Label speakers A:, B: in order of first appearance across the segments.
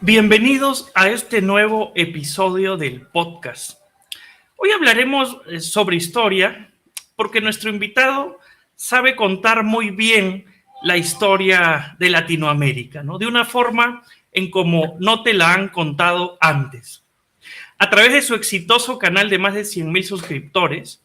A: Bienvenidos a este nuevo episodio del podcast. Hoy hablaremos sobre historia porque nuestro invitado sabe contar muy bien la historia de Latinoamérica, ¿no? De una forma en como no te la han contado antes. A través de su exitoso canal de más de 100,000 suscriptores,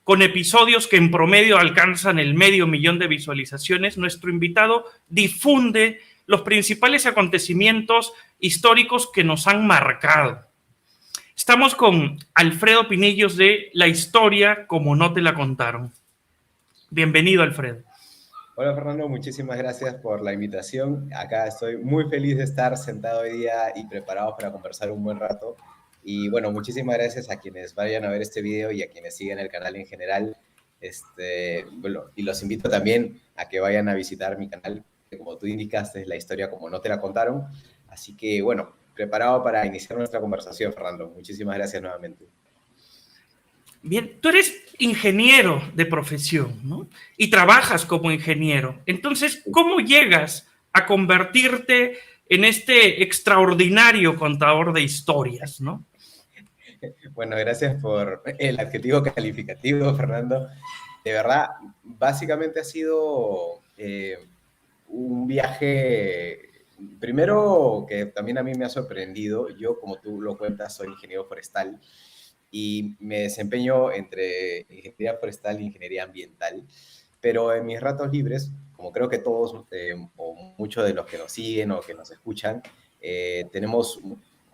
A: con episodios que en promedio alcanzan el 500,000 de visualizaciones, nuestro invitado difunde los principales acontecimientos históricos que nos han marcado. Estamos con Alfredo Pinillos de La Historia como no te la contaron. Bienvenido, Alfredo.
B: Hola Fernando, muchísimas gracias por la invitación. Acá estoy muy feliz de estar sentado hoy día y preparado para conversar un buen rato. Y bueno, muchísimas gracias a quienes vayan a ver este video y a quienes siguen el canal en general. Bueno, y los invito también a que vayan a visitar mi canal, que como tú indicaste, es La Historia como no te la contaron. Así que bueno, preparado para iniciar nuestra conversación, Fernando. Muchísimas gracias nuevamente.
A: Bien, tú eres ingeniero de profesión, ¿no? Y trabajas como ingeniero. Entonces, ¿cómo llegas a convertirte en este extraordinario contador de historias, ¿no?
B: Bueno, gracias por el adjetivo calificativo, Fernando. De verdad, básicamente ha sido un viaje, primero que también a mí me ha sorprendido. Yo, como tú lo cuentas, soy ingeniero forestal y me desempeño entre ingeniería forestal e ingeniería ambiental. Pero en mis ratos libres, como creo que todos o muchos de los que nos siguen o que nos escuchan, tenemos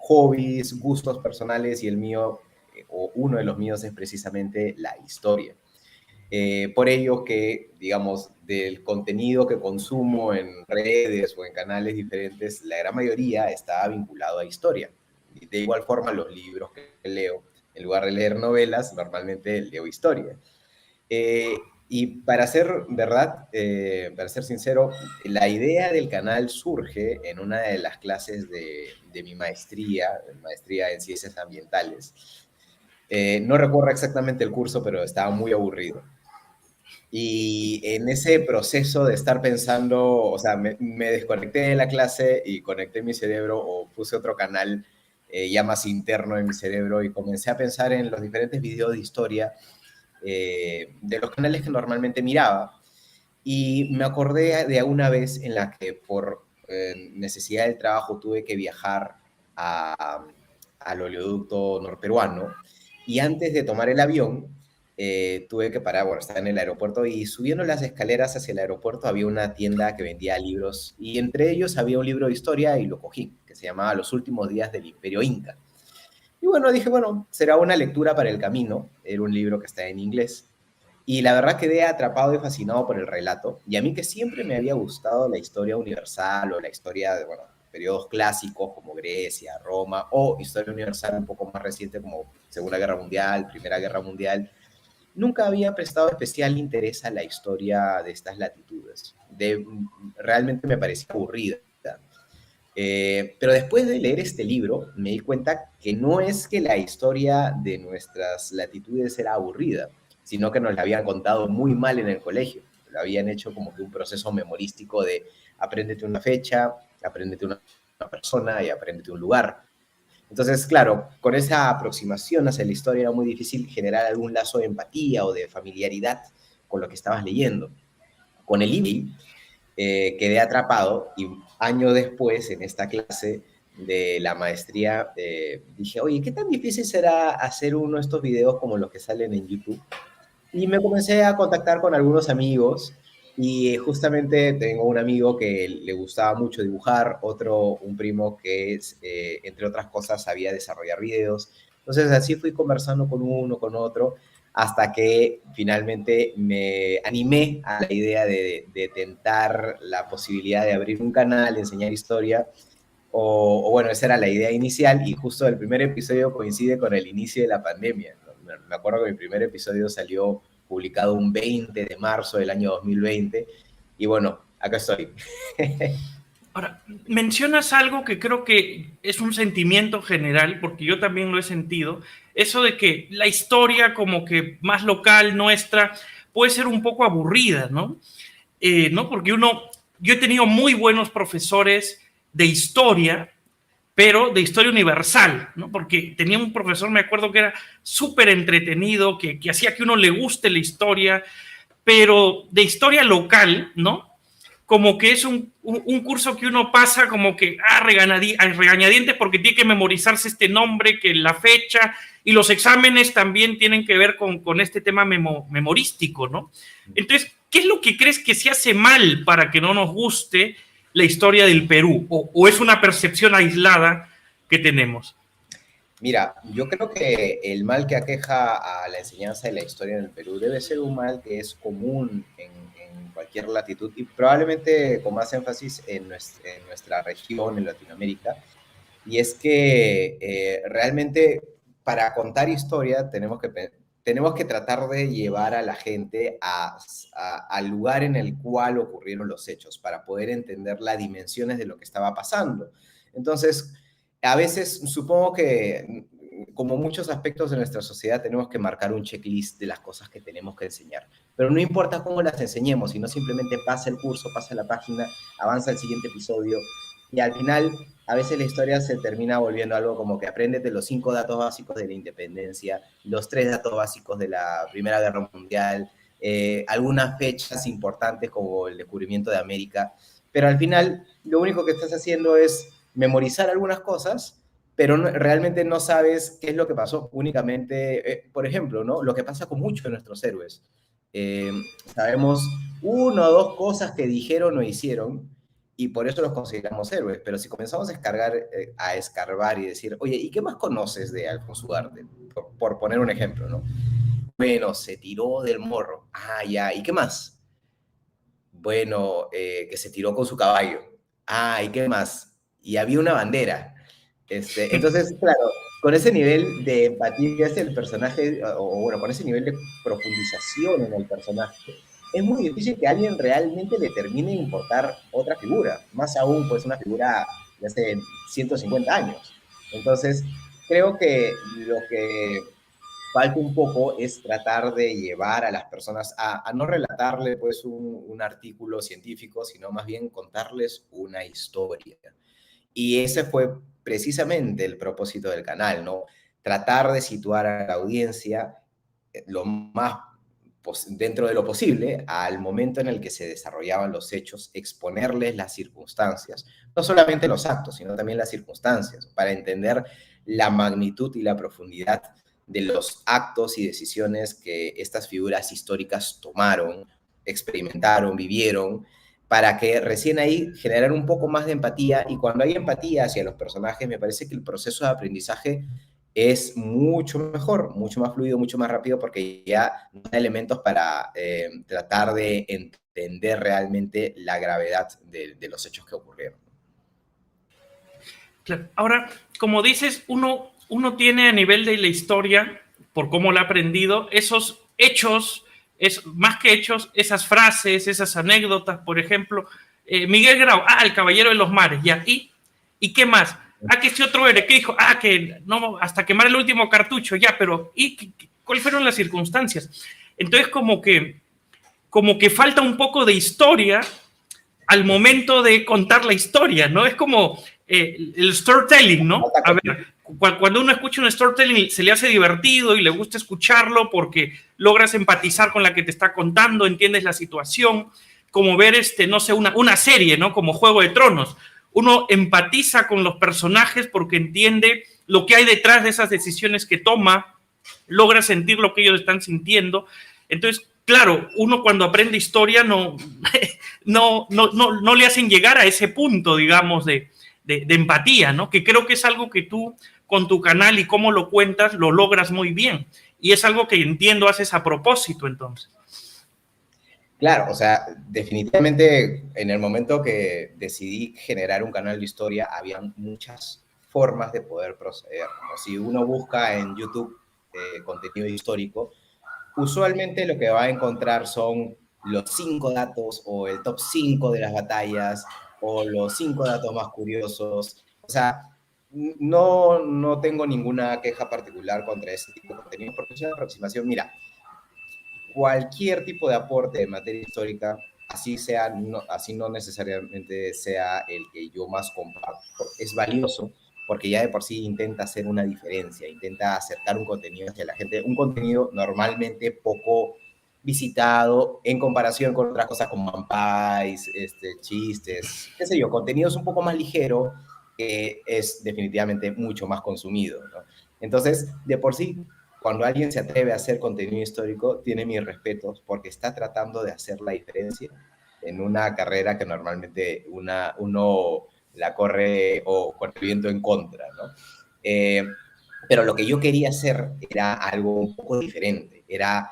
B: hobbies, gustos personales y el mío, o uno de los míos es precisamente la historia. Por ello que, digamos, del contenido que consumo en redes o en canales diferentes, la gran mayoría está vinculado a historia. Y de igual forma, los libros que leo, en lugar de leer novelas, normalmente leo historia. Y para ser verdad, para ser sincero, la idea del canal surge en una de las clases de mi maestría en ciencias ambientales. No recuerdo exactamente el curso, pero estaba muy aburrido. Y en ese proceso de estar pensando, o sea, me desconecté de la clase y conecté mi cerebro o puse otro canal ya más interno en mi cerebro y comencé a pensar en los diferentes videos de historia de los canales que normalmente miraba. Y me acordé de una vez en la que por necesidad del trabajo tuve que viajar al oleoducto norperuano y antes de tomar el avión tuve que parar, bueno, estaba en el aeropuerto y subiendo las escaleras hacia el aeropuerto había una tienda que vendía libros y entre ellos había un libro de historia y lo cogí, que se llamaba Los últimos días del Imperio Inca. Y bueno, dije, bueno, será una lectura para el camino, era un libro que está en inglés. Y la verdad quedé atrapado y fascinado por el relato. Y a mí que siempre me había gustado la historia universal o la historia de, bueno, periodos clásicos como Grecia, Roma, o historia universal un poco más reciente como Segunda Guerra Mundial, Primera Guerra Mundial, nunca había prestado especial interés a la historia de estas latitudes. Realmente me parecía aburrida. Pero después de leer este libro, me di cuenta que no es que la historia de nuestras latitudes era aburrida, sino que nos la habían contado muy mal en el colegio. Lo habían hecho como que un proceso memorístico de apréndete una fecha, apréndete una persona y apréndete un lugar. Entonces, claro, con esa aproximación hacia la historia era muy difícil generar algún lazo de empatía o de familiaridad con lo que estabas leyendo. Con el libro quedé atrapado y años después, en esta clase de la maestría, dije, oye, ¿qué tan difícil será hacer uno de estos videos como los que salen en YouTube? Y me comencé a contactar con algunos amigos y justamente tengo un amigo que le gustaba mucho dibujar, otro, un primo que es, entre otras cosas, sabía desarrollar videos. Entonces así fui conversando con uno, con otro, hasta que finalmente me animé a la idea de tentar la posibilidad de abrir un canal, de enseñar historia, o bueno, esa era la idea inicial y justo el primer episodio coincide con el inicio de la pandemia. Me acuerdo que mi primer episodio salió publicado un 20 de marzo del año 2020 y bueno, acá estoy.
A: Ahora, mencionas algo que creo que es un sentimiento general, porque yo también lo he sentido, eso de que la historia como que más local, nuestra, puede ser un poco aburrida, ¿no? ¿No? Porque yo he tenido muy buenos profesores de historia, pero de historia universal, ¿no? Porque tenía un profesor, me acuerdo que era súper entretenido, que hacía que uno le guste la historia, pero de historia local, ¿no? Como que es un curso que uno pasa como que regañadientes porque tiene que memorizarse este nombre, que la fecha, y los exámenes también tienen que ver con este tema memorístico, ¿no? Entonces, ¿qué es lo que crees que se hace mal para que no nos guste la historia del Perú? ¿O es una percepción aislada que tenemos?
B: Mira, yo creo que el mal que aqueja a la enseñanza de la historia en el Perú debe ser un mal que es común en cualquier latitud y probablemente con más énfasis en nuestra región, en Latinoamérica. Y es que realmente para contar historia tenemos que tratar de llevar a la gente al lugar en el cual ocurrieron los hechos para poder entender las dimensiones de lo que estaba pasando. Entonces, a veces supongo que como muchos aspectos de nuestra sociedad tenemos que marcar un checklist de las cosas que tenemos que enseñar. Pero no importa cómo las enseñemos, sino simplemente pasa el curso, pasa la página, avanza el siguiente episodio y al final a veces la historia se termina volviendo algo como que apréndete los 5 datos básicos de la independencia, los 3 datos básicos de la Primera Guerra Mundial, algunas fechas importantes como el descubrimiento de América, pero al final lo único que estás haciendo es memorizar algunas cosas, pero realmente no sabes qué es lo que pasó. Únicamente, por ejemplo, ¿no? Lo que pasa con muchos de nuestros héroes. Eh, Sabemos una o dos cosas que dijeron o hicieron, y por eso los consideramos héroes. Pero si comenzamos a escarbar y decir, oye, ¿y qué más conoces de Alfonso Ugarte? Por poner un ejemplo, ¿no? Bueno, se tiró del morro. Ah, ya. ¿Y qué más? Bueno, que se tiró con su caballo. Ah, ¿y qué más? Y había una bandera. Entonces, claro, con ese nivel de empatía hacia el personaje, o bueno, con ese nivel de profundización en el personaje, es muy difícil que a alguien realmente le termine de importar otra figura, más aún pues una figura de hace 150 años. Entonces, creo que lo que falta un poco es tratar de llevar a las personas a no relatarle pues un artículo científico, sino más bien contarles una historia. Y ese fue precisamente el propósito del canal, ¿no? Tratar de situar a la audiencia lo más dentro de lo posible al momento en el que se desarrollaban los hechos, exponerles las circunstancias, no solamente los actos, sino también las circunstancias, para entender la magnitud y la profundidad de los actos y decisiones que estas figuras históricas tomaron, experimentaron, vivieron, para que recién ahí generar un poco más de empatía. Y cuando hay empatía hacia los personajes, me parece que el proceso de aprendizaje es mucho mejor, mucho más fluido, mucho más rápido, porque ya no hay elementos para tratar de entender realmente la gravedad de los hechos que ocurrieron.
A: Claro. Ahora, como dices, uno tiene a nivel de la historia, por cómo lo ha aprendido, esos hechos, más que hechos, esas frases, esas anécdotas, por ejemplo, Miguel Grau, el caballero de los mares, ya, ¿y qué más? Que ese otro héroe, ¿qué dijo? Que no, hasta quemar el último cartucho, ya, pero ¿cuáles fueron las circunstancias? Entonces, como que falta un poco de historia al momento de contar la historia, ¿no? Es como el storytelling, ¿no? A ver, cuando uno escucha un storytelling se le hace divertido y le gusta escucharlo porque logras empatizar con la que te está contando, entiendes la situación, como ver, no sé, una serie, ¿no? Como Juego de Tronos. Uno empatiza con los personajes porque entiende lo que hay detrás de esas decisiones que toma, logra sentir lo que ellos están sintiendo. Entonces, claro, uno cuando aprende historia no le hacen llegar a ese punto, digamos, de empatía, ¿no? Que creo que es algo que tú con tu canal y cómo lo cuentas lo logras muy bien. Y es algo que entiendo haces a propósito, entonces.
B: Claro, o sea, definitivamente en el momento que decidí generar un canal de historia, había muchas formas de poder proceder. Como si uno busca en YouTube contenido histórico, usualmente lo que va a encontrar son los 5 datos o el top 5 de las batallas o los 5 datos más curiosos. O sea, no tengo ninguna queja particular contra ese tipo de contenido porque es una aproximación. Mira, cualquier tipo de aporte de materia histórica, así no necesariamente sea el que yo más comparto, es valioso porque ya de por sí intenta hacer una diferencia, intenta acercar un contenido hacia la gente, un contenido normalmente poco visitado en comparación con otras cosas como mampais, chistes, qué sé yo, contenidos un poco más ligero, que es definitivamente mucho más consumido, ¿no? Entonces, de por sí, cuando alguien se atreve a hacer contenido histórico, tiene mis respetos porque está tratando de hacer la diferencia en una carrera que normalmente uno la corre o con el viento en contra, ¿no? Pero lo que yo quería hacer era algo un poco diferente, era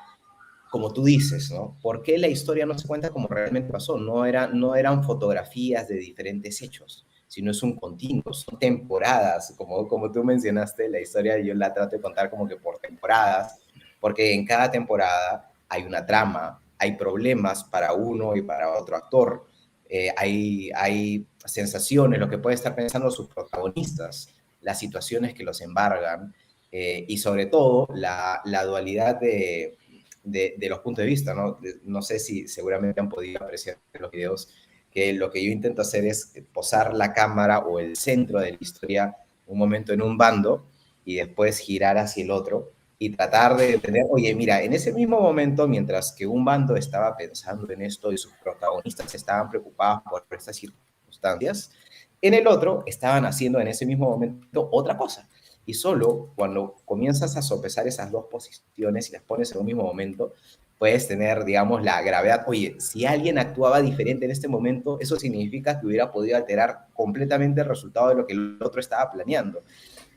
B: como tú dices, ¿no? ¿Por qué la historia no se cuenta como realmente pasó? No eran fotografías de diferentes hechos, sino es un continuo, son temporadas, como tú mencionaste, la historia yo la trato de contar como que por temporadas, porque en cada temporada hay una trama, hay problemas para uno y para otro actor, hay sensaciones, lo que puede estar pensando sus protagonistas, las situaciones que los embargan, y sobre todo la dualidad de los puntos de vista, ¿no? No sé si seguramente han podido apreciar en los videos que lo que yo intento hacer es posar la cámara o el centro de la historia un momento en un bando y después girar hacia el otro y tratar de tener, oye, mira, en ese mismo momento, mientras que un bando estaba pensando en esto y sus protagonistas estaban preocupados por estas circunstancias, en el otro estaban haciendo en ese mismo momento otra cosa. Y solo cuando comienzas a sopesar esas dos posiciones y las pones en un mismo momento, puedes tener, digamos, la gravedad. Oye, si alguien actuaba diferente en este momento, eso significa que hubiera podido alterar completamente el resultado de lo que el otro estaba planeando.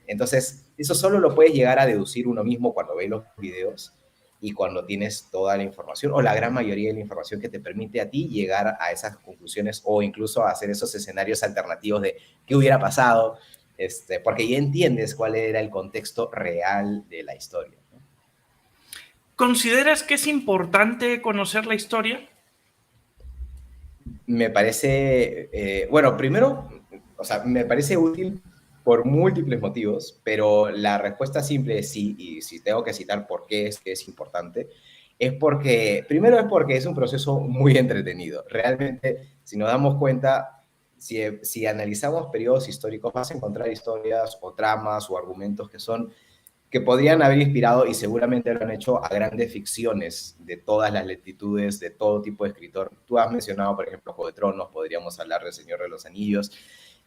B: Entonces, eso solo lo puedes llegar a deducir uno mismo cuando ves los videos y cuando tienes toda la información o la gran mayoría de la información que te permite a ti llegar a esas conclusiones o incluso a hacer esos escenarios alternativos de qué hubiera pasado, porque ya entiendes cuál era el contexto real de la historia, ¿no?
A: ¿Consideras que es importante conocer la historia?
B: Me parece, bueno, primero, o sea, me parece útil por múltiples motivos, pero la respuesta simple es sí, y si tengo que citar por qué es que es importante, es porque, primero es porque es un proceso muy entretenido. Realmente, si nos damos cuenta, si analizamos periodos históricos, vas a encontrar historias o tramas o argumentos que podrían haber inspirado y seguramente lo han hecho a grandes ficciones de todas las latitudes, de todo tipo de escritor. Tú has mencionado, por ejemplo, Juego de Tronos, podríamos hablar del Señor de los Anillos,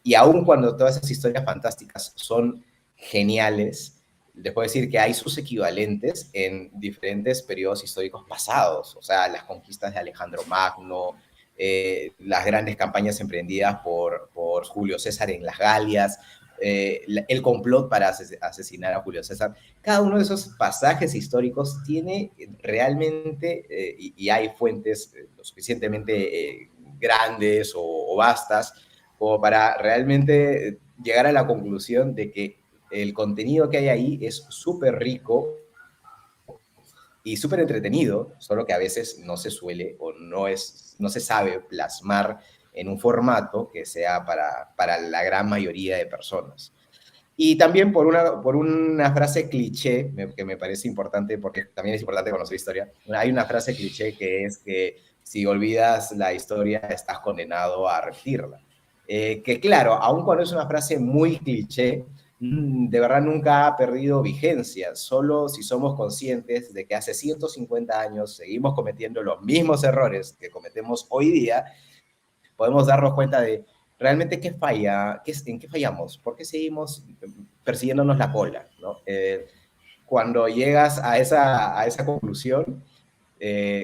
B: y aun cuando todas esas historias fantásticas son geniales, les puedo decir que hay sus equivalentes en diferentes periodos históricos pasados, o sea, las conquistas de Alejandro Magno, las grandes campañas emprendidas por Julio César en las Galias, el complot para asesinar a Julio César. Cada uno de esos pasajes históricos tiene realmente, y hay fuentes lo suficientemente grandes o vastas, como para realmente llegar a la conclusión de que el contenido que hay ahí es súper rico y súper entretenido, solo que a veces no se suele o no se sabe plasmar en un formato que sea para la gran mayoría de personas. Y también por una frase cliché que me parece importante, porque también es importante conocer historia. Hay una frase cliché que es que si olvidas la historia, estás condenado a repetirla. Que claro, aun cuando es una frase muy cliché, de verdad nunca ha perdido vigencia. Solo si somos conscientes de que hace 150 años seguimos cometiendo los mismos errores que cometemos hoy día, podemos darnos cuenta de realmente qué falla, en qué fallamos, por qué seguimos persiguiéndonos la cola, ¿no? Cuando llegas a esa conclusión,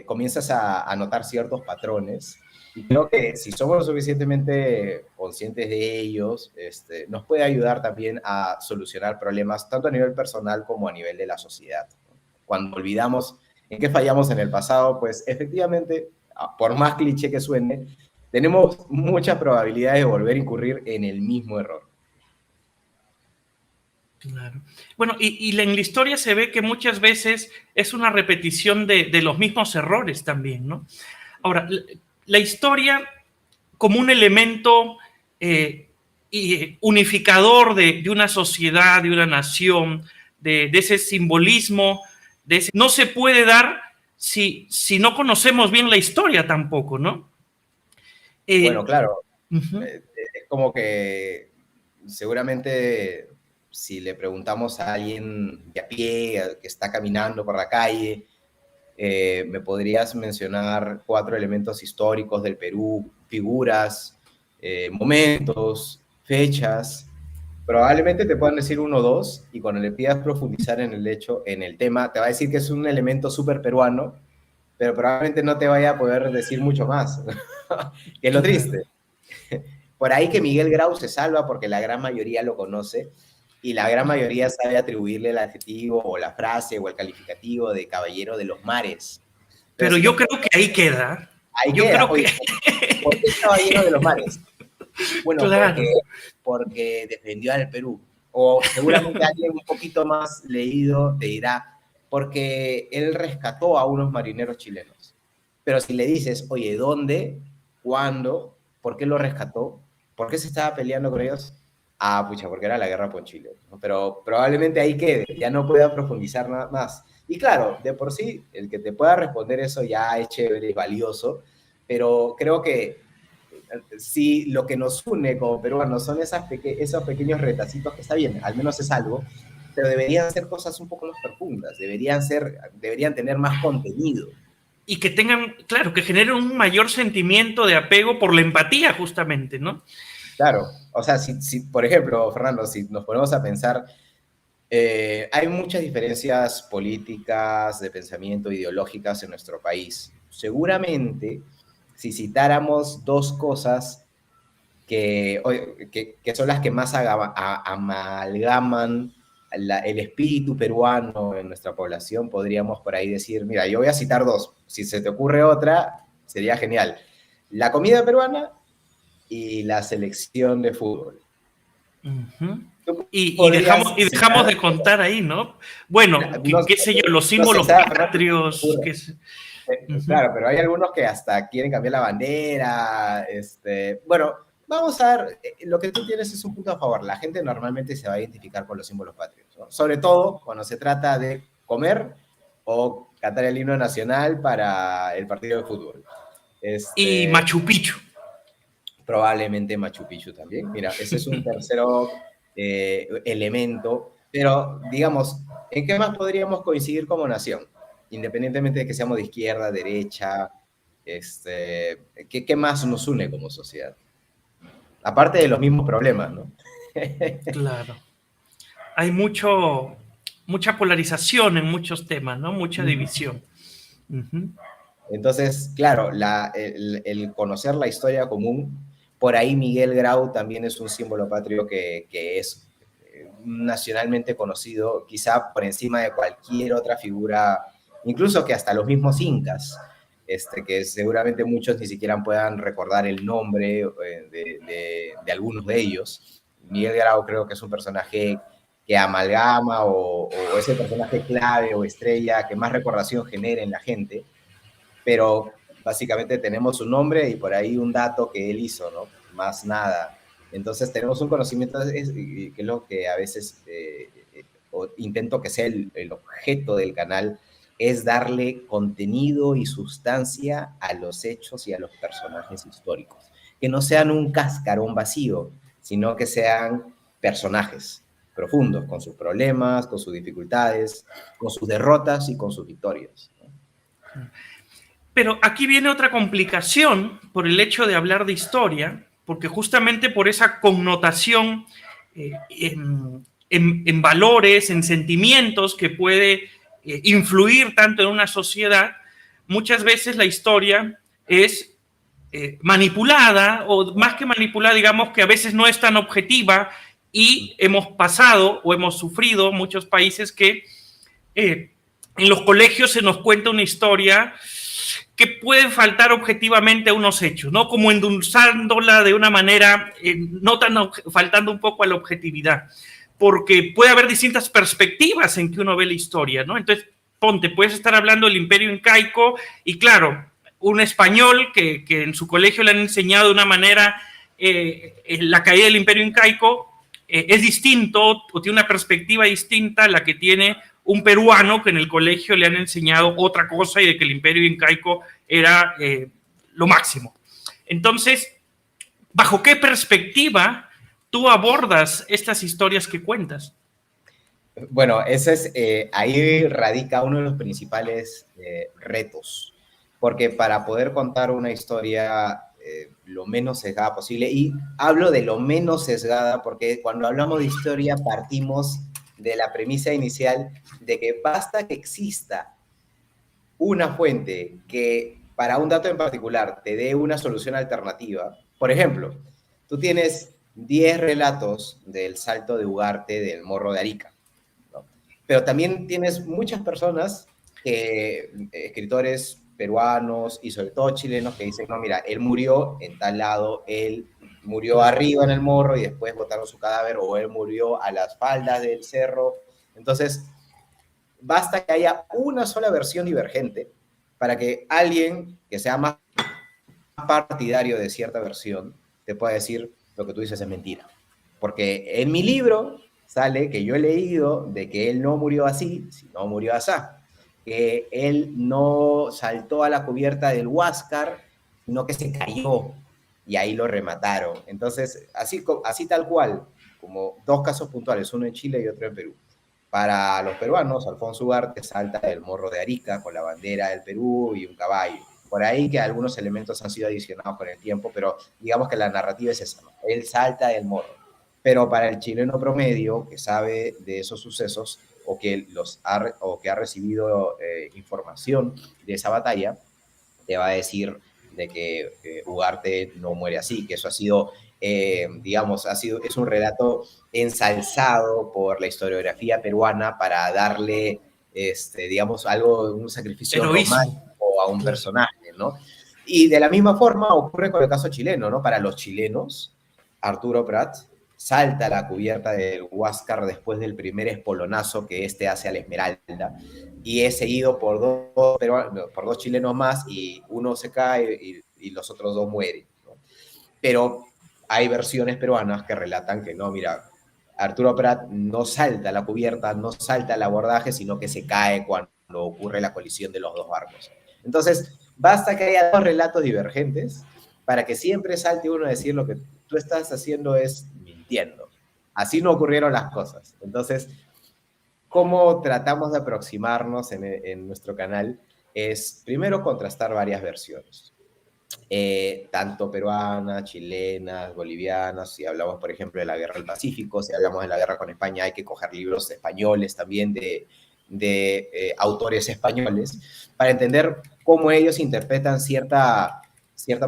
B: comienzas a notar ciertos patrones y creo que si somos lo suficientemente conscientes de ellos, nos puede ayudar también a solucionar problemas tanto a nivel personal como a nivel de la sociedad. Cuando olvidamos en qué fallamos en el pasado, pues efectivamente, por más cliché que suene, tenemos muchas probabilidades de volver a incurrir en el mismo error.
A: Claro. Bueno, y en la historia se ve que muchas veces es una repetición de los mismos errores también, ¿no? Ahora, la historia como un elemento unificador de una sociedad, de una nación, de ese simbolismo, no se puede dar si no conocemos bien la historia tampoco, ¿no?
B: Bueno, claro,
A: Uh -huh.
B: es como que seguramente si le preguntamos a alguien de a pie, que está caminando por la calle, me podrías mencionar 4 elementos históricos del Perú, figuras, momentos, fechas. Probablemente te puedan decir 1 o 2, y cuando le pidas profundizar en el tema, te va a decir que es un elemento súper peruano, pero probablemente no te vaya a poder decir mucho más, que es lo triste. Por ahí que Miguel Grau se salva porque la gran mayoría lo conoce y la gran mayoría sabe atribuirle el adjetivo o la frase o el calificativo de caballero de los mares.
A: Pero yo creo que ahí queda.
B: Ahí
A: yo
B: queda.
A: Creo
B: Oye,
A: que...
B: ¿por qué caballero de los mares? Bueno,
A: Claro.
B: porque defendió al Perú. O seguramente alguien un poquito más leído te dirá, porque él rescató a unos marineros chilenos. Pero si le dices, oye, ¿dónde? ¿Cuándo? ¿Por qué lo rescató? ¿Por qué se estaba peleando con ellos? Ah, pucha, porque era la guerra con Chile, ¿no? Pero probablemente ahí quede, ya no pueda profundizar nada más. Y claro, de por sí, el que te pueda responder eso ya es chévere, es valioso, pero creo que sí, lo que nos une como peruanos son esos pequeños retacitos que está bien, al menos es algo, pero deberían ser cosas un poco más profundas, deberían tener más contenido.
A: Y que tengan, claro, que generen un mayor sentimiento de apego por la empatía, justamente, ¿no?
B: Claro, o sea, si por ejemplo, Fernando, si nos ponemos a pensar, hay muchas diferencias políticas, de pensamiento, ideológicas en nuestro país. Seguramente, si citáramos 2 cosas que son las que más amalgaman el espíritu peruano en nuestra población, podríamos por ahí decir, mira, yo voy a citar 2, si se te ocurre otra, sería genial. La comida peruana y la selección de fútbol.
A: Y dejamos de contar ahí, ¿no? Bueno, qué sé yo, los símbolos patrios.
B: Claro, pero hay algunos que hasta quieren cambiar la bandera. Bueno, vamos a ver, lo que tú tienes es un punto a favor. La gente normalmente se va a identificar con los símbolos patrios, ¿no? Sobre todo cuando se trata de comer o cantar el himno nacional para el partido de fútbol.
A: Y Machu Picchu.
B: Probablemente Machu Picchu también. Mira, ese es un tercero elemento, pero digamos, ¿en qué más podríamos coincidir como nación? Independientemente de que seamos de izquierda, derecha, ¿qué más nos une como sociedad? Aparte de los mismos problemas, ¿no?
A: Claro. Hay mucha polarización en muchos temas, ¿no? Mucha división.
B: Entonces, claro, el conocer la historia común, por ahí Miguel Grau también es un símbolo patrio que es nacionalmente conocido, quizá por encima de cualquier otra figura, incluso que hasta los mismos incas, que seguramente muchos ni siquiera puedan recordar el nombre de algunos de ellos. Miguel Grau creo que es un personaje que amalgama o es el personaje clave o estrella que más recordación genera en la gente, pero básicamente tenemos su nombre y por ahí un dato que él hizo, ¿no? Más nada. Entonces tenemos un conocimiento que es lo que a veces intento que sea el objeto del canal, es darle contenido y sustancia a los hechos y a los personajes históricos. Que no sean un cascarón vacío, sino que sean personajes profundos, con sus problemas, con sus dificultades, con sus derrotas y con sus victorias, ¿no?
A: Pero aquí viene otra complicación por el hecho de hablar de historia, porque justamente por esa connotación en valores, en sentimientos que puede influir tanto en una sociedad, muchas veces la historia es manipulada, o más que manipulada, digamos que a veces no es tan objetiva, y hemos pasado o hemos sufrido muchos países que en los colegios se nos cuenta una historia que puede faltar objetivamente a unos hechos, ¿no? Como endulzándola de una manera, no tan faltando un poco a la objetividad, porque puede haber distintas perspectivas en que uno ve la historia, ¿no? Entonces, ponte, puedes estar hablando del Imperio Incaico y claro, un español que en su colegio le han enseñado de una manera la caída del Imperio Incaico es distinto o tiene una perspectiva distinta a la que tiene un peruano que en el colegio le han enseñado otra cosa y de que el Imperio Incaico era lo máximo. Entonces, ¿bajo qué perspectiva tú abordas estas historias que cuentas?
B: Bueno, ese es, ahí radica uno de los principales retos, porque para poder contar una historia lo menos sesgada posible, y hablo de lo menos sesgada porque cuando hablamos de historia partimos de la premisa inicial de que basta que exista una fuente que para un dato en particular te dé una solución alternativa. Por ejemplo, tú tienes 10 relatos del salto de Ugarte del Morro de Arica, ¿no? Pero también tienes muchas personas, escritores peruanos y sobre todo chilenos, que dicen, no, mira, él murió en tal lado, él murió arriba en el morro y después botaron su cadáver, o él murió a las faldas del cerro. Entonces, basta que haya una sola versión divergente para que alguien que sea más partidario de cierta versión te pueda decir lo que tú dices es mentira. Porque en mi libro sale que yo he leído de que él no murió así, sino murió así. Que él no saltó a la cubierta del Huáscar, sino que se cayó y ahí lo remataron. Entonces, así tal cual, como dos casos puntuales, uno en Chile y otro en Perú. Para los peruanos, Alfonso Ugarte salta del Morro de Arica con la bandera del Perú y un caballo. Por ahí que algunos elementos han sido adicionados con el tiempo, pero digamos que la narrativa es esa, ¿no? Él salta del morro. Pero para el chileno promedio que sabe de esos sucesos o que ha recibido información de esa batalla, te va a decir de que Ugarte no muere así, que eso ha sido, digamos, es un relato ensalzado por la historiografía peruana para darle, digamos, un sacrificio
A: Heroísmo.
B: romántico a un personaje, ¿no? Y de la misma forma ocurre con el caso chileno, ¿no? Para los chilenos, Arturo Prat salta a la cubierta del Huáscar después del primer espolonazo que hace a la Esmeralda, y es seguido por dos chilenos más, y uno se cae y los otros dos mueren, ¿no? Pero hay versiones peruanas que relatan que no, mira, Arturo Prat no salta a la cubierta, no salta al abordaje, sino que se cae cuando ocurre la colisión de los dos barcos. Entonces, basta que haya dos relatos divergentes para que siempre salte uno a decir lo que tú estás haciendo es mintiendo. Así no ocurrieron las cosas. Entonces, cómo tratamos de aproximarnos en nuestro canal es primero contrastar varias versiones, tanto peruanas, chilenas, bolivianas. Si hablamos, por ejemplo, de la guerra del Pacífico, si hablamos de la guerra con España, hay que coger libros españoles también de autores españoles para entender cómo ellos interpretan cierta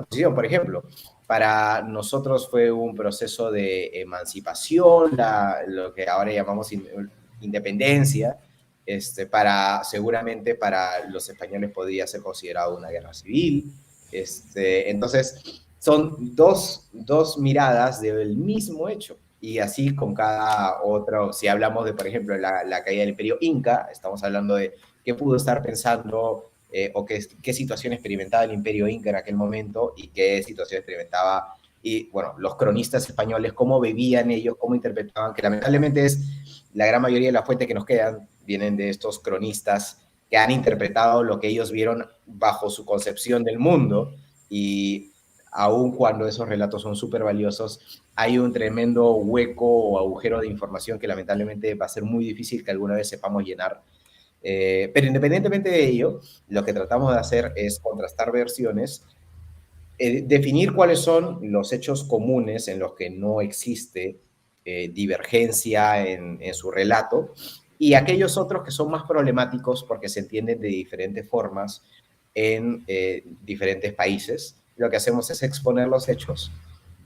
B: posición. Por ejemplo, para nosotros fue un proceso de emancipación, lo que ahora llamamos independencia. Seguramente para los españoles podría ser considerado una guerra civil. Entonces, son dos miradas del mismo hecho. Y así con cada otro, si hablamos de, por ejemplo, la caída del Imperio Inca, estamos hablando de qué pudo estar pensando o qué situación experimentaba el Imperio Inca en aquel momento y qué situación experimentaba, y bueno, los cronistas españoles, cómo vivían ellos, cómo interpretaban, que lamentablemente es la gran mayoría de las fuentes que nos quedan, vienen de estos cronistas que han interpretado lo que ellos vieron bajo su concepción del mundo, y aun cuando esos relatos son súper valiosos, hay un tremendo hueco o agujero de información que lamentablemente va a ser muy difícil que alguna vez sepamos llenar. Pero independientemente de ello, lo que tratamos de hacer es contrastar versiones, definir cuáles son los hechos comunes en los que no existe divergencia en su relato, y aquellos otros que son más problemáticos porque se entienden de diferentes formas en diferentes países. Lo que hacemos es exponer los hechos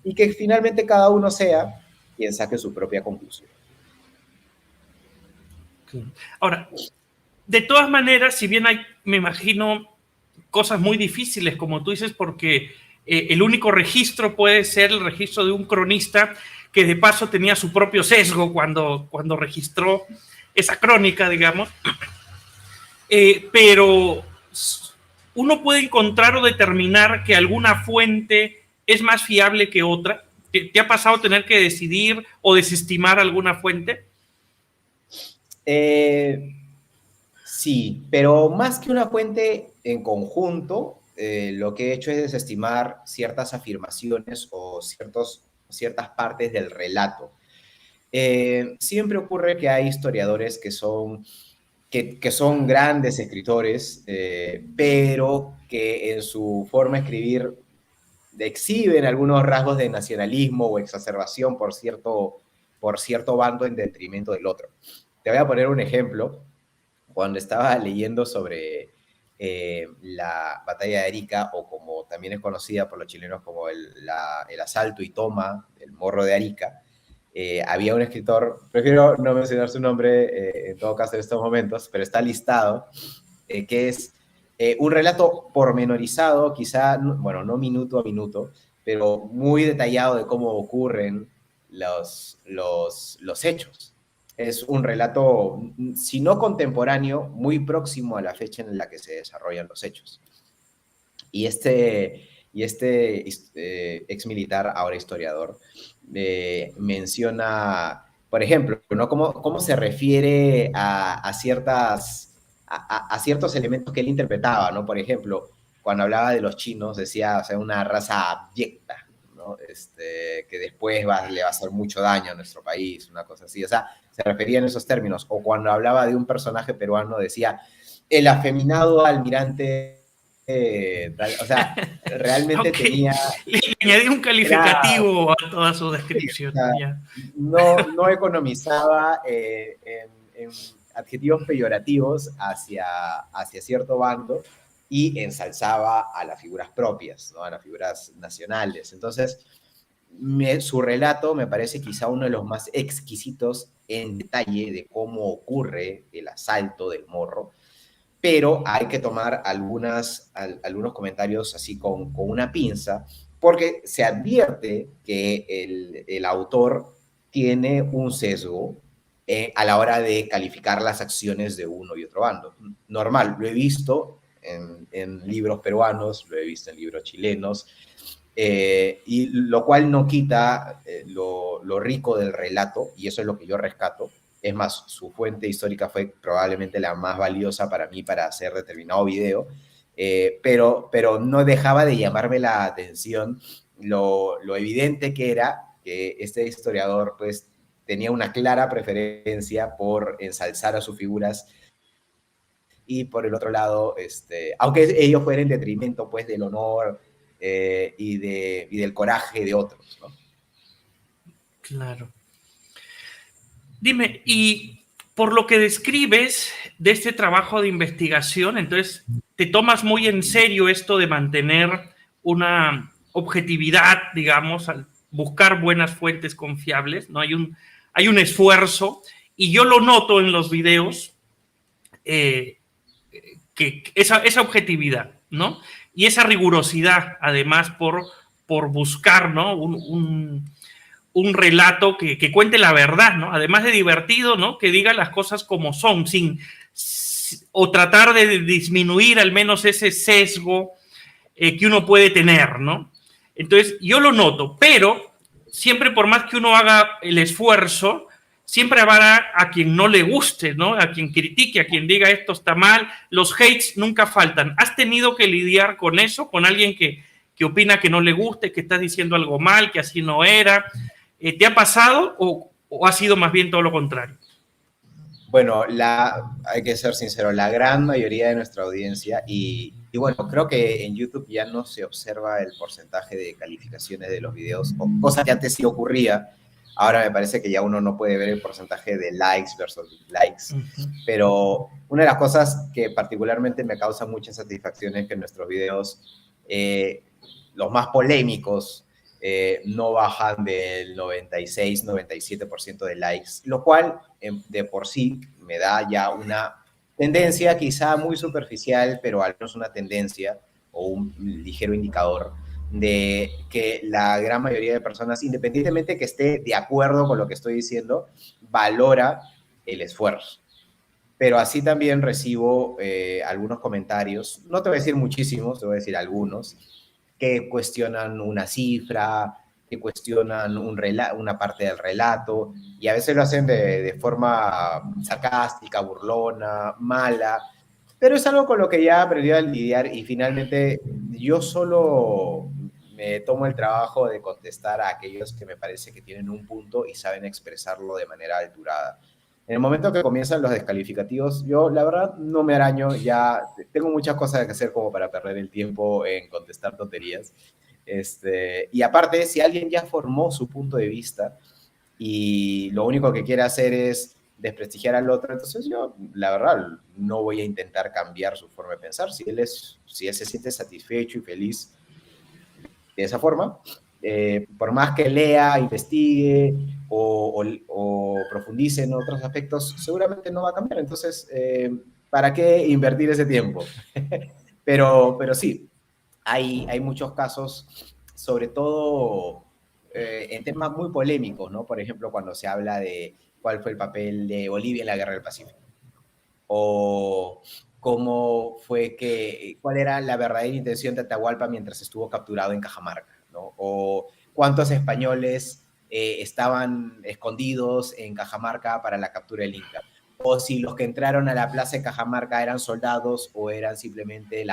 B: y que finalmente cada uno sea quien saque su propia conclusión.
A: Ahora, de todas maneras, si bien hay, me imagino, cosas muy difíciles, como tú dices, porque el único registro puede ser el registro de un cronista que de paso tenía su propio sesgo cuando registró esa crónica, digamos. Pero uno puede encontrar o determinar que alguna fuente es más fiable que otra. ¿Te ha pasado tener que decidir o desestimar alguna fuente?
B: Sí, pero más que una fuente en conjunto, lo que he hecho es desestimar ciertas afirmaciones o ciertos ciertas partes del relato. Siempre ocurre que hay historiadores que son grandes escritores, pero que en su forma de escribir exhiben algunos rasgos de nacionalismo o exacerbación por cierto bando en detrimento del otro. Te voy a poner un ejemplo. Cuando estaba leyendo sobre la batalla de Arica, o como también es conocida por los chilenos como el asalto y toma del Morro de Arica, había un escritor, prefiero no mencionar su nombre en todo caso en estos momentos, pero está listado, que es un relato pormenorizado, quizá, bueno, no minuto a minuto, pero muy detallado de cómo ocurren los hechos. Es un relato, si no contemporáneo, muy próximo a la fecha en la que se desarrollan los hechos. Y este ex militar, ahora historiador, menciona, por ejemplo, ¿no? cómo se refiere a ciertos elementos que él interpretaba, ¿no? Por ejemplo, cuando hablaba de los chinos, decía, o sea, una raza abyecta, ¿no? Que después le va a hacer mucho daño a nuestro país, una cosa así. O sea, se refería en esos términos. O cuando hablaba de un personaje peruano, decía, el afeminado almirante o sea, realmente
A: Ok,
B: tenía...
A: le añadí un
B: Era,
A: calificativo a toda su
B: sí, o
A: descripción.
B: sea,
A: Ya.
B: no economizaba en adjetivos peyorativos hacia cierto bando y ensalzaba a las figuras propias, ¿no? A las figuras nacionales. Entonces, su relato me parece quizá uno de los más exquisitos en detalle de cómo ocurre el asalto del Morro, pero hay que tomar algunos comentarios así con una pinza, porque se advierte que el autor tiene un sesgo a la hora de calificar las acciones de uno y otro bando. Normal, lo he visto en libros peruanos, lo he visto en libros chilenos, y lo cual no quita lo rico del relato, y eso es lo que yo rescato. Es más, su fuente histórica fue probablemente la más valiosa para mí para hacer determinado video, pero no dejaba de llamarme la atención lo evidente que era que este historiador pues tenía una clara preferencia por ensalzar a sus figuras, y por el otro lado, aunque ellos fueran en detrimento pues del honor y del coraje de otros, ¿no?
A: Claro. Dime, y por lo que describes de este trabajo de investigación, entonces te tomas muy en serio esto de mantener una objetividad, digamos, al buscar buenas fuentes confiables, ¿no? Hay un esfuerzo, y yo lo noto en los videos, eh, que esa objetividad, ¿no? Y esa rigurosidad, además, por buscar, ¿no? Un relato que cuente la verdad, ¿no? Además de divertido, ¿no? Que diga las cosas como son, o tratar de disminuir al menos ese sesgo que uno puede tener, ¿no? Entonces, yo lo noto, pero siempre por más que uno haga el esfuerzo, siempre habrá a quien no le guste, ¿no? A quien critique, a quien diga esto está mal. Los hates nunca faltan. ¿Has tenido que lidiar con eso? ¿Con alguien que opina que no le guste, que estás diciendo algo mal, que así no era? ¿Te ha pasado o ha sido más bien todo lo contrario?
B: Bueno, hay que ser sincero, la gran mayoría de nuestra audiencia, y bueno, creo que en YouTube ya no se observa el porcentaje de calificaciones de los videos, cosa que antes sí ocurría. Ahora me parece que ya uno no puede ver el porcentaje de likes versus dislikes. Pero una de las cosas que particularmente me causa mucha satisfacción es que nuestros videos, los más polémicos, no bajan del 96-97% de likes, lo cual de por sí me da ya una tendencia quizá muy superficial, pero al menos una tendencia o un ligero indicador de que la gran mayoría de personas, independientemente que esté de acuerdo con lo que estoy diciendo, valora el esfuerzo. Pero así también recibo algunos comentarios, no te voy a decir muchísimos, te voy a decir algunos, que cuestionan una cifra, que cuestionan una parte del relato, y a veces lo hacen de forma sarcástica, burlona, mala, pero es algo con lo que ya he aprendido a lidiar, y finalmente yo solo me tomo el trabajo de contestar a aquellos que me parece que tienen un punto y saben expresarlo de manera alturada. En el momento que comienzan los descalificativos, yo la verdad no me araño, ya tengo muchas cosas que hacer como para perder el tiempo en contestar tonterías. Y aparte, si alguien ya formó su punto de vista y lo único que quiere hacer es desprestigiar al otro, entonces yo, la verdad, no voy a intentar cambiar su forma de pensar. Si él se siente satisfecho y feliz de esa forma, por más que lea, investigue o profundice en otros aspectos, seguramente no va a cambiar. Entonces, ¿para qué invertir ese tiempo? pero sí, hay muchos casos, sobre todo en temas muy polémicos, ¿no? Por ejemplo, cuando se habla de cuál fue el papel de Bolivia en la Guerra del Pacífico, o cuál era la verdadera intención de Atahualpa mientras estuvo capturado en Cajamarca, ¿no? O cuántos españoles estaban escondidos en Cajamarca para la captura del Inca, o si los que entraron a la plaza de Cajamarca eran soldados o eran simplemente,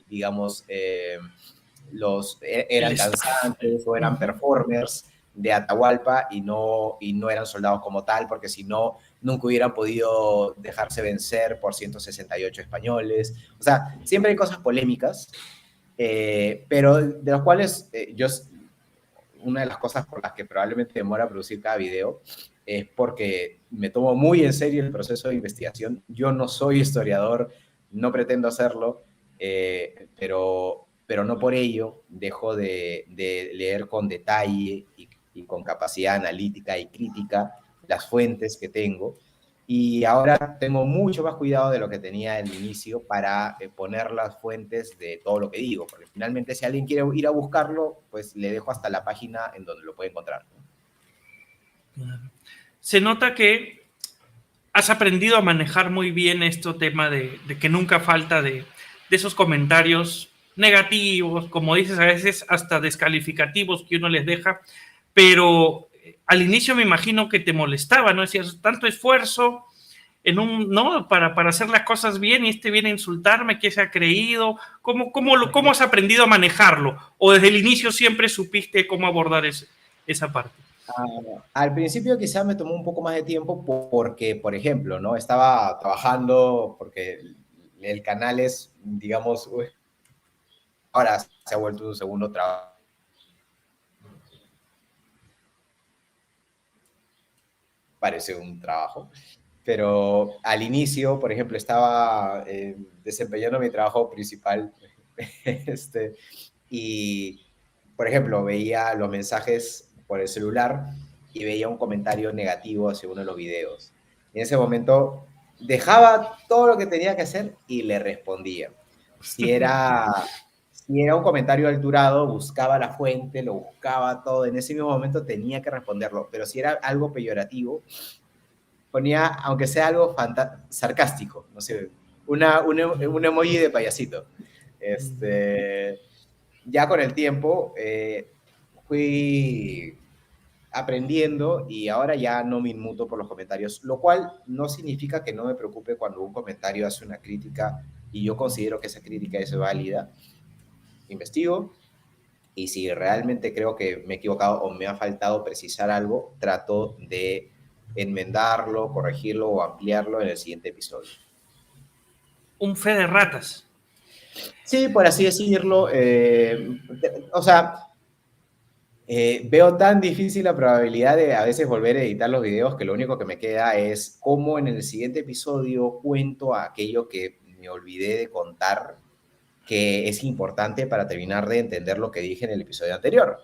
B: digamos, eran danzantes o eran performers de Atahualpa y no eran soldados como tal, porque si no, nunca hubieran podido dejarse vencer por 168 españoles. O sea, siempre hay cosas polémicas, pero de las cuales una de las cosas por las que probablemente demora producir cada video es porque me tomo muy en serio el proceso de investigación. Yo no soy historiador, no pretendo hacerlo, pero no por ello dejo de leer con detalle y con capacidad analítica y crítica las fuentes que tengo. Y ahora tengo mucho más cuidado de lo que tenía al inicio para poner las fuentes de todo lo que digo, porque finalmente si alguien quiere ir a buscarlo, pues le dejo hasta la página en donde lo puede encontrar.
A: Se nota que has aprendido a manejar muy bien este tema de que nunca falta de esos comentarios negativos, como dices, a veces hasta descalificativos que uno les deja, pero al inicio me imagino que te molestaba, ¿no? Decías, tanto esfuerzo ¿no? Para hacer las cosas bien y viene a insultarme, ¿qué se ha creído? ¿Cómo has aprendido a manejarlo? ¿O desde el inicio siempre supiste cómo abordar esa parte?
B: Al principio quizás me tomó un poco más de tiempo porque, por ejemplo, ¿no? Estaba trabajando porque el canal es, digamos, ahora se ha vuelto un segundo trabajo. Parece un trabajo. Pero al inicio, por ejemplo, estaba desempeñando mi trabajo principal y, por ejemplo, veía los mensajes por el celular y veía un comentario negativo hacia uno de los videos. Y en ese momento dejaba todo lo que tenía que hacer y le respondía. Si era un comentario alturado, buscaba la fuente, lo buscaba todo. En ese mismo momento tenía que responderlo. Pero si era algo peyorativo, ponía, aunque sea algo sarcástico, no sé, un emoji de payasito. Ya con el tiempo fui aprendiendo y ahora ya no me inmuto por los comentarios, lo cual no significa que no me preocupe cuando un comentario hace una crítica y yo considero que esa crítica es válida. Investigo y si realmente creo que me he equivocado o me ha faltado precisar algo, trato de enmendarlo, corregirlo o ampliarlo en el siguiente episodio.
A: Un fe de ratas.
B: Sí, por así decirlo. O sea, veo tan difícil la probabilidad de a veces volver a editar los videos que lo único que me queda es cómo en el siguiente episodio cuento aquello que me olvidé de contar, que es importante para terminar de entender lo que dije en el episodio anterior.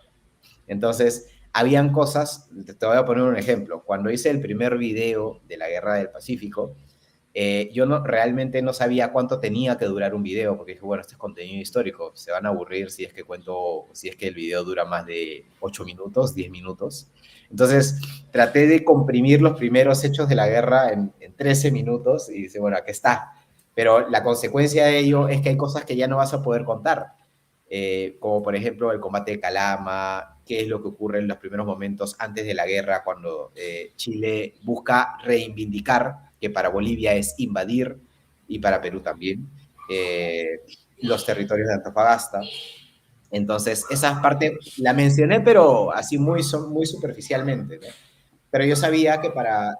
B: Entonces, habían cosas, te voy a poner un ejemplo. Cuando hice el primer video de la Guerra del Pacífico, yo realmente no sabía cuánto tenía que durar un video, porque dije, bueno, este es contenido histórico, se van a aburrir si es que el video dura más de 8 minutos, 10 minutos. Entonces, traté de comprimir los primeros hechos de la guerra en 13 minutos y dice, bueno, aquí está. Pero la consecuencia de ello es que hay cosas que ya no vas a poder contar, como por ejemplo el combate de Calama, qué es lo que ocurre en los primeros momentos antes de la guerra, cuando Chile busca reivindicar que para Bolivia es invadir, y para Perú también, los territorios de Antofagasta. Entonces, esa parte la mencioné, pero así muy superficialmente, ¿no? Pero yo sabía que para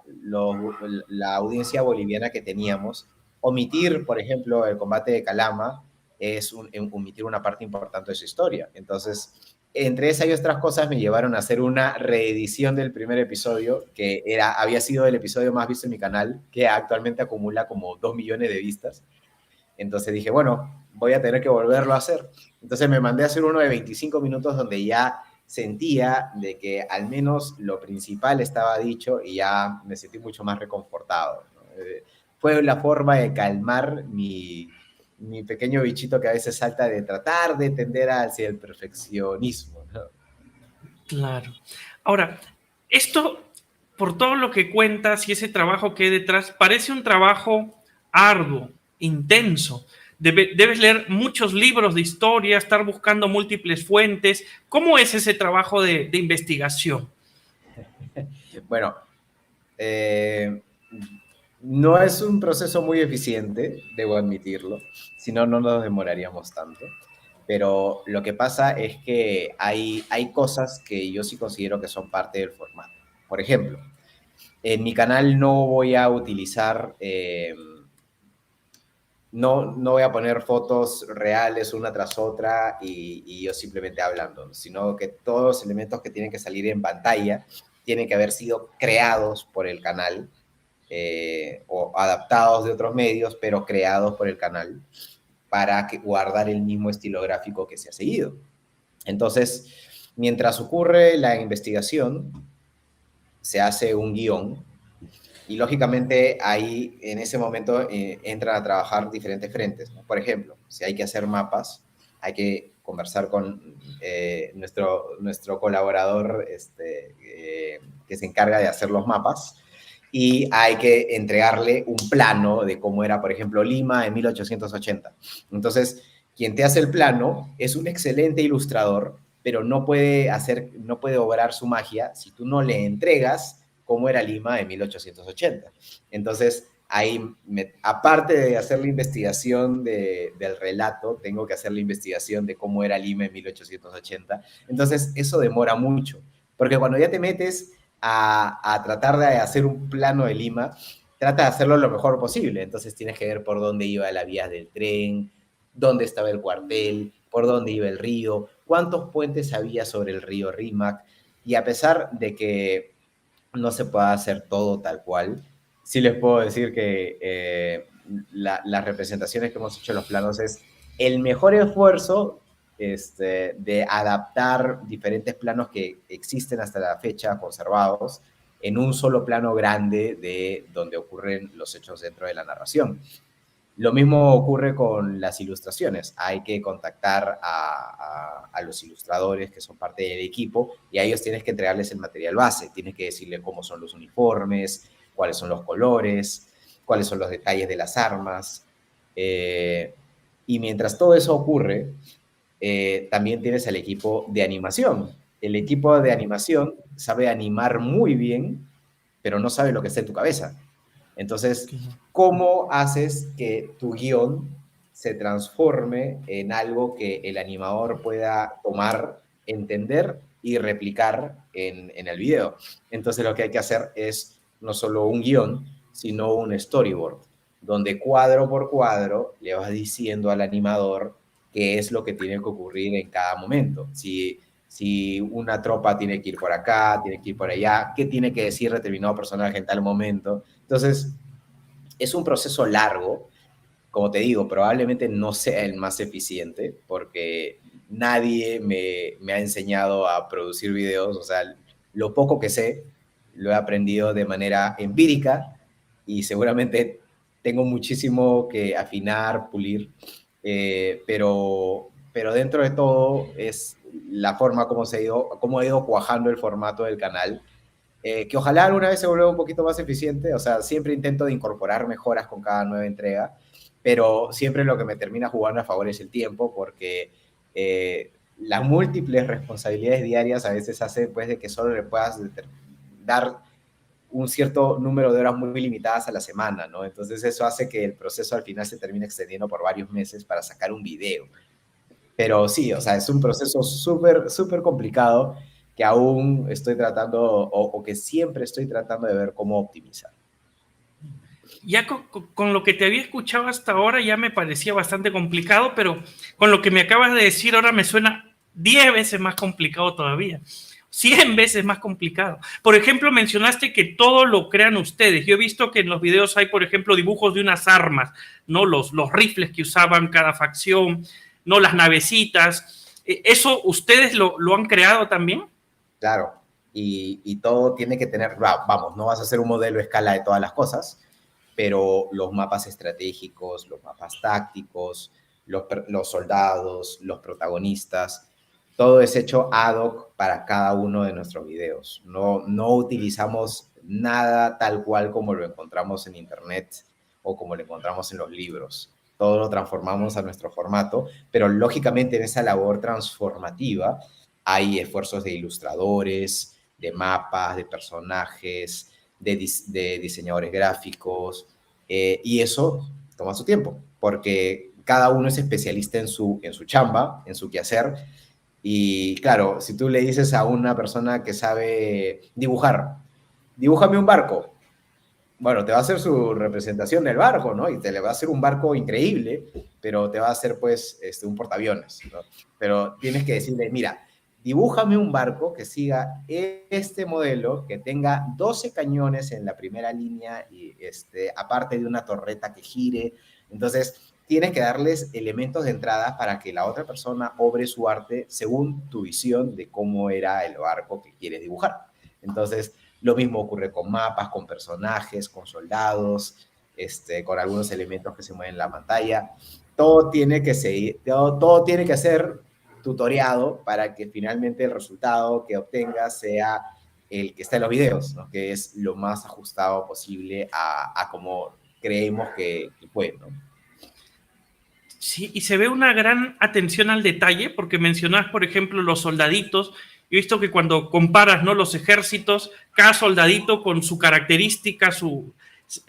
B: la audiencia boliviana que teníamos, omitir, por ejemplo, el combate de Calama es omitir una parte importante de su historia. Entonces, entre esas y otras cosas me llevaron a hacer una reedición del primer episodio, que había sido el episodio más visto en mi canal, que actualmente acumula como 2 millones de vistas. Entonces dije, bueno, voy a tener que volverlo a hacer. Entonces me mandé a hacer uno de 25 minutos donde ya sentía de que al menos lo principal estaba dicho y ya me sentí mucho más reconfortado, ¿no? Fue la forma de calmar mi pequeño bichito que a veces salta de tratar de tender hacia el perfeccionismo, ¿no?
A: Claro. Ahora, esto, por todo lo que cuentas y ese trabajo que hay detrás, parece un trabajo arduo, intenso. Debes leer muchos libros de historia, estar buscando múltiples fuentes. ¿Cómo es ese trabajo de investigación?
B: Bueno, eh, no es un proceso muy eficiente, debo admitirlo, si no, no nos demoraríamos tanto. Pero lo que pasa es que hay cosas que yo sí considero que son parte del formato. Por ejemplo, en mi canal no voy a utilizar, no voy a poner fotos reales una tras otra y yo simplemente hablando, sino que todos los elementos que tienen que salir en pantalla tienen que haber sido creados por el canal o adaptados de otros medios, pero creados por el canal para guardar el mismo estilo gráfico que se ha seguido. Entonces, mientras ocurre la investigación, se hace un guión y lógicamente ahí en ese momento entran a trabajar diferentes frentes, ¿no? Por ejemplo, si hay que hacer mapas, hay que conversar con nuestro colaborador que se encarga de hacer los mapas y hay que entregarle un plano de cómo era, por ejemplo, Lima en 1880. Entonces, quien te hace el plano es un excelente ilustrador, pero no puede obrar su magia si tú no le entregas cómo era Lima en 1880. Entonces, ahí, aparte de hacer la investigación del relato, tengo que hacer la investigación de cómo era Lima en 1880. Entonces, eso demora mucho, porque cuando ya te metes a tratar de hacer un plano de Lima, trata de hacerlo lo mejor posible. Entonces tienes que ver por dónde iba la vía del tren, dónde estaba el cuartel, por dónde iba el río, cuántos puentes había sobre el río Rímac. Y a pesar de que no se pueda hacer todo tal cual, sí les puedo decir que las representaciones que hemos hecho en los planos es el mejor esfuerzo de adaptar diferentes planos que existen hasta la fecha conservados en un solo plano grande de donde ocurren los hechos dentro de la narración. Lo mismo ocurre con las ilustraciones. Hay que contactar a los ilustradores que son parte del equipo y a ellos tienes que entregarles el material base. Tienes que decirles cómo son los uniformes, cuáles son los colores, cuáles son los detalles de las armas. Y mientras todo eso ocurre, también tienes al equipo de animación. El equipo de animación sabe animar muy bien, pero no sabe lo que está en tu cabeza. Entonces, ¿cómo haces que tu guión se transforme en algo que el animador pueda tomar, entender y replicar en el video? Entonces, lo que hay que hacer es no solo un guión, sino un storyboard, donde cuadro por cuadro le vas diciendo al animador qué es lo que tiene que ocurrir en cada momento. Si una tropa tiene que ir por acá, tiene que ir por allá, qué tiene que decir determinado personaje en tal momento. Entonces, es un proceso largo, como te digo, probablemente no sea el más eficiente porque nadie me ha enseñado a producir videos, o sea, lo poco que sé lo he aprendido de manera empírica y seguramente tengo muchísimo que afinar, pulir, pero dentro de todo es la forma como he ido cuajando el formato del canal, que ojalá alguna vez se vuelva un poquito más eficiente, o sea, siempre intento de incorporar mejoras con cada nueva entrega, pero siempre lo que me termina jugando a favor es el tiempo, porque las múltiples responsabilidades diarias a veces hacen pues de que solo le puedas dar un cierto número de horas muy limitadas a la semana, ¿no? Entonces eso hace que el proceso al final se termine extendiendo por varios meses para sacar un video. Pero sí, o sea, es un proceso súper, súper complicado que aún estoy tratando o que siempre estoy tratando de ver cómo optimizar.
A: Ya con lo que te había escuchado hasta ahora ya me parecía bastante complicado, pero con lo que me acabas de decir ahora me suena 10 veces más complicado todavía. 100 veces más complicado. Por ejemplo, mencionaste que todo lo crean ustedes. Yo he visto que en los videos hay, por ejemplo, dibujos de unas armas, ¿no? Los rifles que usaban cada facción, ¿no? Las navecitas. ¿Eso ustedes lo han creado también?
B: Claro, y todo tiene que tener, vamos, no vas a hacer un modelo a escala de todas las cosas, pero los mapas estratégicos, los mapas tácticos, los soldados, los protagonistas, todo es hecho ad hoc para cada uno de nuestros videos. No utilizamos nada tal cual como lo encontramos en internet o como lo encontramos en los libros. Todo lo transformamos a nuestro formato, pero lógicamente en esa labor transformativa hay esfuerzos de ilustradores, de mapas, de personajes, de diseñadores gráficos, y eso toma su tiempo, porque cada uno es especialista en su chamba, en su quehacer, y claro, si tú le dices a una persona que sabe dibujar, dibújame un barco, bueno, te va a hacer su representación del barco, ¿no? Y te le va a hacer un barco increíble, pero te va a hacer, pues, un portaaviones, ¿no? Pero tienes que decirle, mira, dibújame un barco que siga este modelo, que tenga 12 cañones en la primera línea y aparte de una torreta que gire. Entonces, tienes que darles elementos de entrada para que la otra persona obre su arte según tu visión de cómo era el barco que quieres dibujar. Entonces, lo mismo ocurre con mapas, con personajes, con soldados, con algunos elementos que se mueven en la pantalla. Todo tiene que seguir, todo tiene que ser tutoriado para que finalmente el resultado que obtengas sea el que está en los videos, ¿no? Que es lo más ajustado posible a como creemos que fue, ¿no?
A: Sí, y se ve una gran atención al detalle, porque mencionas, por ejemplo, los soldaditos. He visto que cuando comparas, ¿no?, los ejércitos, cada soldadito con su característica,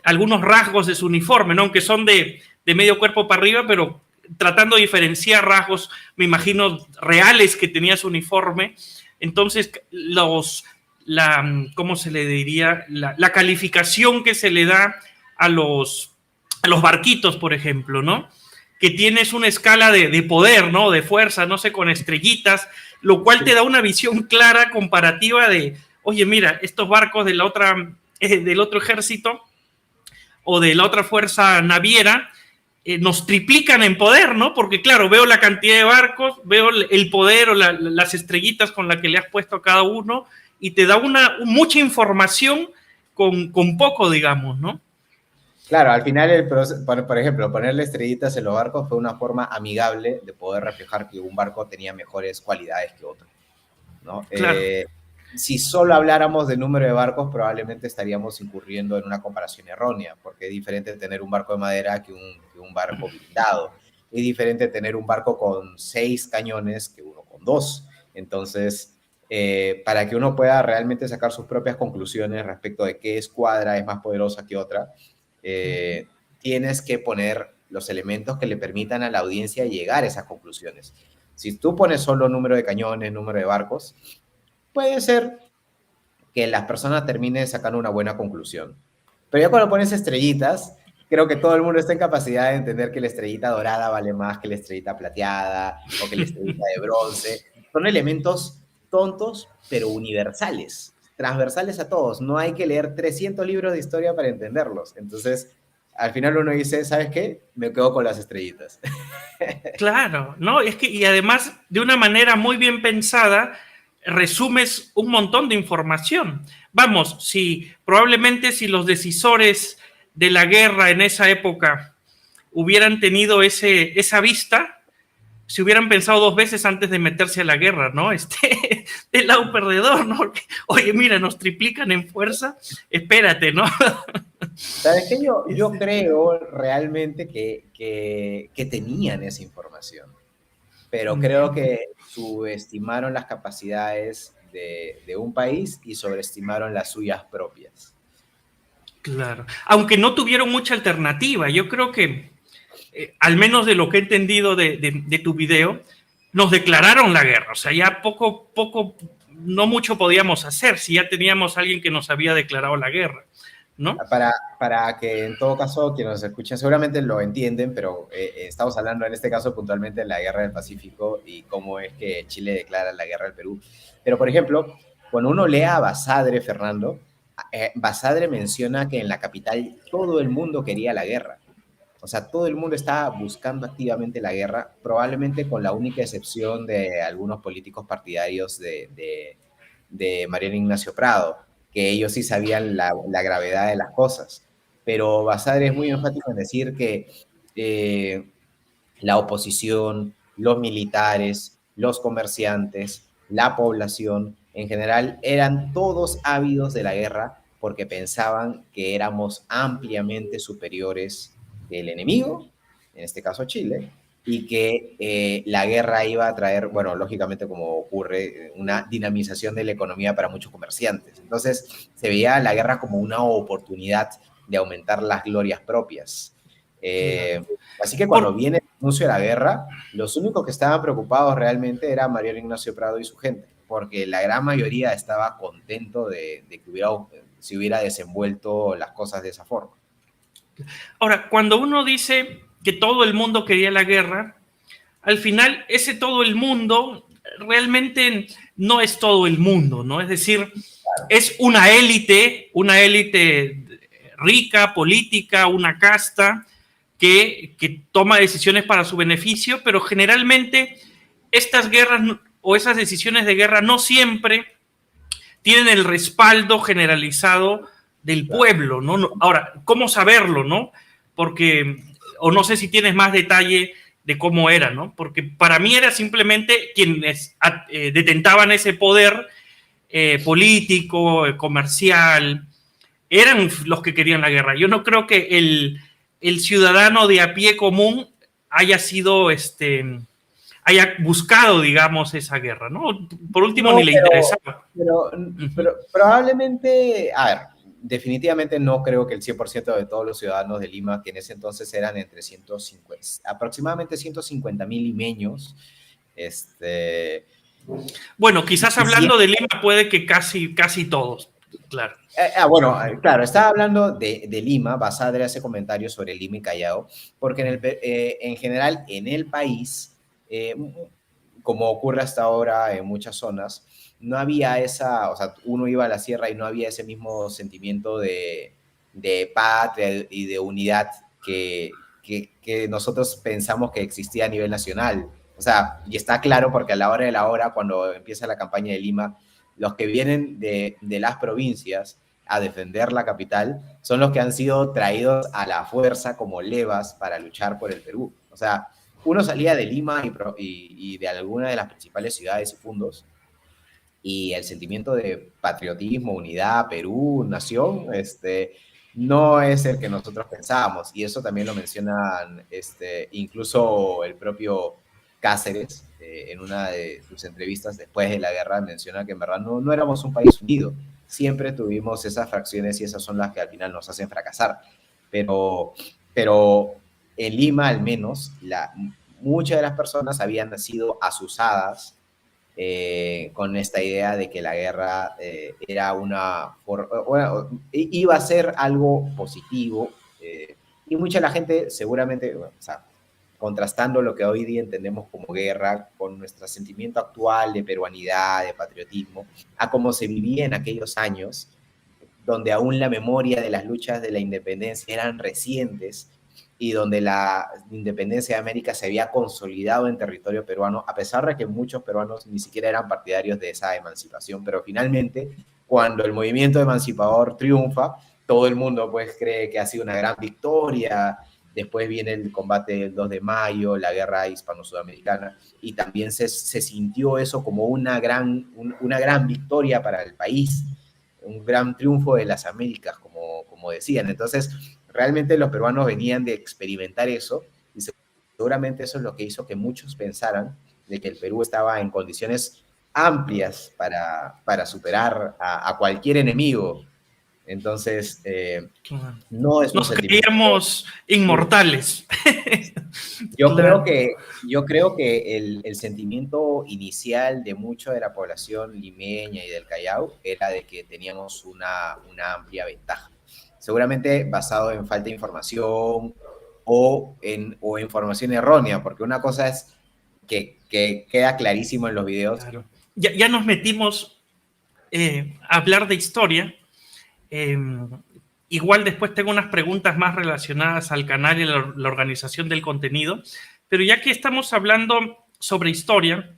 A: algunos rasgos de su uniforme, ¿no?, aunque son de medio cuerpo para arriba, pero tratando de diferenciar rasgos, me imagino, reales que tenía su uniforme. Entonces, ¿cómo se le diría? La calificación que se le da a los barquitos, por ejemplo, ¿no?, que tienes una escala de poder, ¿no?, de fuerza, no sé, con estrellitas, lo cual te da una visión clara, comparativa de, oye, mira, estos barcos del otro ejército o de la otra fuerza naviera nos triplican en poder, ¿no? Porque, claro, veo la cantidad de barcos, veo el poder o las estrellitas con las que le has puesto a cada uno y te da mucha información con poco, digamos, ¿no?
B: Claro, al final, por ejemplo, ponerle estrellitas en los barcos fue una forma amigable de poder reflejar que un barco tenía mejores cualidades que otro, ¿no?
A: Claro.
B: Si solo habláramos de número de barcos, probablemente estaríamos incurriendo en una comparación errónea, porque es diferente tener un barco de madera que un barco blindado. Es diferente tener un barco con 6 cañones que uno con 2. Entonces, para que uno pueda realmente sacar sus propias conclusiones respecto de qué escuadra es más poderosa que otra, tienes que poner los elementos que le permitan a la audiencia llegar a esas conclusiones. Si tú pones solo número de cañones, número de barcos, puede ser que las personas terminen sacando una buena conclusión. Pero ya cuando pones estrellitas, creo que todo el mundo está en capacidad de entender que la estrellita dorada vale más que la estrellita plateada o que la estrellita de bronce. Son elementos tontos, pero universales, transversales a todos. No hay que leer 300 libros de historia para entenderlos. Entonces, al final uno dice, ¿sabes qué? Me quedo con las estrellitas.
A: Claro, ¿no? Es que, y además, de una manera muy bien pensada, resumes un montón de información. Vamos, probablemente si los decisores de la guerra en esa época hubieran tenido esa vista, se hubieran pensado 2 veces antes de meterse a la guerra, ¿no? Del lado perdedor, ¿no? Oye, mira, nos triplican en fuerza, espérate, ¿no?
B: ¿Sabes qué? Yo creo realmente que tenían esa información, pero creo que subestimaron las capacidades de un país y sobreestimaron las suyas propias.
A: Claro, aunque no tuvieron mucha alternativa. Yo creo que, al menos de lo que he entendido de tu video, nos declararon la guerra. O sea, ya no mucho podíamos hacer si ya teníamos a alguien que nos había declarado la guerra, ¿no?
B: Para que en todo caso quienes nos escuchen seguramente lo entienden, pero estamos hablando en este caso puntualmente de la Guerra del Pacífico y cómo es que Chile declara la guerra al Perú. Pero, por ejemplo, cuando uno lee a Basadre, Fernando, Basadre menciona que en la capital todo el mundo quería la guerra. O sea, todo el mundo estaba buscando activamente la guerra, probablemente con la única excepción de algunos políticos partidarios de Mariano Ignacio Prado, que ellos sí sabían la gravedad de las cosas. Pero Basadre es muy enfático en decir que la oposición, los militares, los comerciantes, la población en general eran todos ávidos de la guerra porque pensaban que éramos ampliamente superiores del enemigo, en este caso Chile, y que la guerra iba a traer, bueno, lógicamente como ocurre, una dinamización de la economía para muchos comerciantes. Entonces se veía la guerra como una oportunidad de aumentar las glorias propias. Eh, Así que cuando viene el anuncio de la guerra, los únicos que estaban preocupados realmente era Mariano Ignacio Prado y su gente, porque la gran mayoría estaba contento de que se hubiera desenvuelto las cosas de esa forma.
A: Ahora, cuando uno dice que todo el mundo quería la guerra, al final ese todo el mundo realmente no es todo el mundo, ¿no? Es decir, es una élite rica, política, una casta que toma decisiones para su beneficio, pero generalmente estas guerras o esas decisiones de guerra no siempre tienen el respaldo generalizado del pueblo, ¿no? Ahora, ¿cómo saberlo, no? Porque, o no sé si tienes más detalle de cómo era, ¿no? Porque para mí era simplemente quienes detentaban ese poder político, comercial, eran los que querían la guerra. Yo no creo que el ciudadano de a pie común haya sido, haya buscado, digamos, esa guerra, ¿no? Por último,
B: No,
A: ni le interesaba.
B: pero probablemente, a ver, definitivamente no creo que el 100% de todos los ciudadanos de Lima, que en ese entonces eran entre 150, aproximadamente 150,000 limeños,
A: bueno, quizás hablando de Lima puede que casi todos, claro.
B: Bueno, claro, estaba hablando de Lima, Basadre hace comentarios sobre Lima y Callao, porque en general en el país, como ocurre hasta ahora en muchas zonas, no había esa, o sea, uno iba a la sierra y no había ese mismo sentimiento de patria y de unidad que nosotros pensamos que existía a nivel nacional. O sea, y está claro porque a la hora de la hora, cuando empieza la campaña de Lima, los que vienen de las provincias a defender la capital son los que han sido traídos a la fuerza como levas para luchar por el Perú. O sea, uno salía de Lima y de alguna de las principales ciudades y puntos y el sentimiento de patriotismo, unidad, Perú, nación, no es el que nosotros pensábamos. Y eso también lo mencionan incluso el propio Cáceres, en una de sus entrevistas después de la guerra, menciona que en verdad no éramos un país unido. Siempre tuvimos esas fracciones y esas son las que al final nos hacen fracasar. Pero en Lima, al menos, muchas de las personas habían sido asusadas con esta idea de que la guerra era iba a ser algo positivo, y mucha de la gente seguramente, o sea, contrastando lo que hoy día entendemos como guerra con nuestro sentimiento actual de peruanidad, de patriotismo, a cómo se vivía en aquellos años, donde aún la memoria de las luchas de la independencia eran recientes y donde la independencia de América se había consolidado en territorio peruano, a pesar de que muchos peruanos ni siquiera eran partidarios de esa emancipación, pero finalmente, cuando el movimiento emancipador triunfa, todo el mundo pues cree que ha sido una gran victoria. Después viene el combate del 2 de mayo, la guerra hispano-sudamericana, y también se sintió eso como una gran victoria para el país, un gran triunfo de las Américas, como decían. Entonces, realmente los peruanos venían de experimentar eso y seguramente eso es lo que hizo que muchos pensaran de que el Perú estaba en condiciones amplias para superar a cualquier enemigo Entonces,
A: Claro.
B: no es un
A: Nos
B: sentimiento.
A: creíamos inmortales.
B: Yo
A: Claro.
B: creo que el sentimiento inicial de mucha de la población limeña y del Callao era de que teníamos una amplia ventaja. Seguramente basado en falta de información o información errónea, porque una cosa es que queda clarísimo en los videos.
A: Claro. Ya nos metimos a hablar de historia. Eh, Igual después tengo unas preguntas más relacionadas al canal y la organización del contenido, pero ya que estamos hablando sobre historia,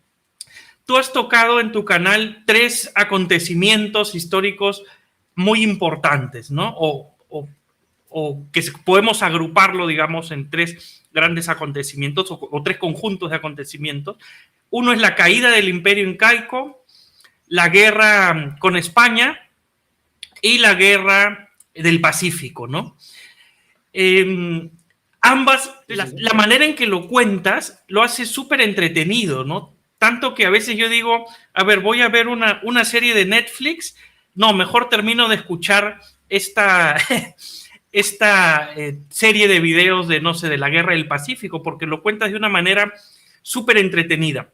A: tú has tocado en tu canal 3 acontecimientos históricos muy importantes, ¿no? O que podemos agruparlo, digamos, en 3 grandes acontecimientos o 3 conjuntos de acontecimientos. Uno es la caída del Imperio Incaico, la guerra con España y la guerra del Pacífico, ¿no? Ambas, la manera en que lo cuentas lo hace súper entretenido, ¿no? Tanto que a veces yo digo, a ver, voy a ver una serie de Netflix, no, mejor termino de escuchar esta serie de videos de, no sé, de la Guerra del Pacífico, porque lo cuentas de una manera súper entretenida.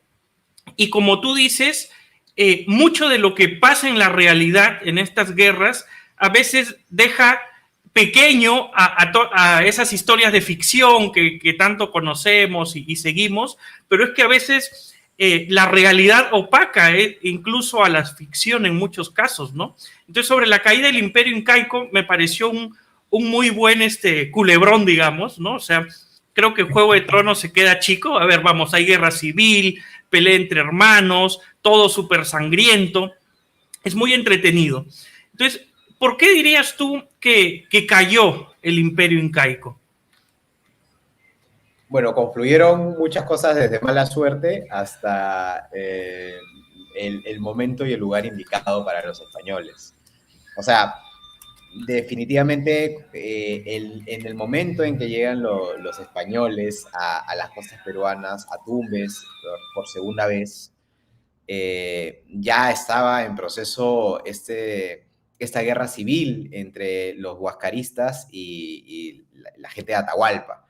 A: Y como tú dices, mucho de lo que pasa en la realidad en estas guerras a veces deja pequeño a esas historias de ficción que tanto conocemos y seguimos, pero es que a veces la realidad opaca incluso a la ficción en muchos casos, ¿no? Entonces, sobre la caída del Imperio Incaico me pareció un muy buen culebrón, digamos, ¿no? O sea, creo que Juego de Tronos se queda chico. A ver, vamos, hay guerra civil, pelea entre hermanos, todo súper sangriento. Es muy entretenido. Entonces, ¿por qué dirías tú que cayó el Imperio Incaico?
B: Bueno, confluyeron muchas cosas desde mala suerte hasta el momento y el lugar indicado para los españoles. O sea, definitivamente en el momento en que llegan los españoles a las costas peruanas, a Tumbes, por segunda vez, ya estaba en proceso esta guerra civil entre los huascaristas y la gente de Atahualpa.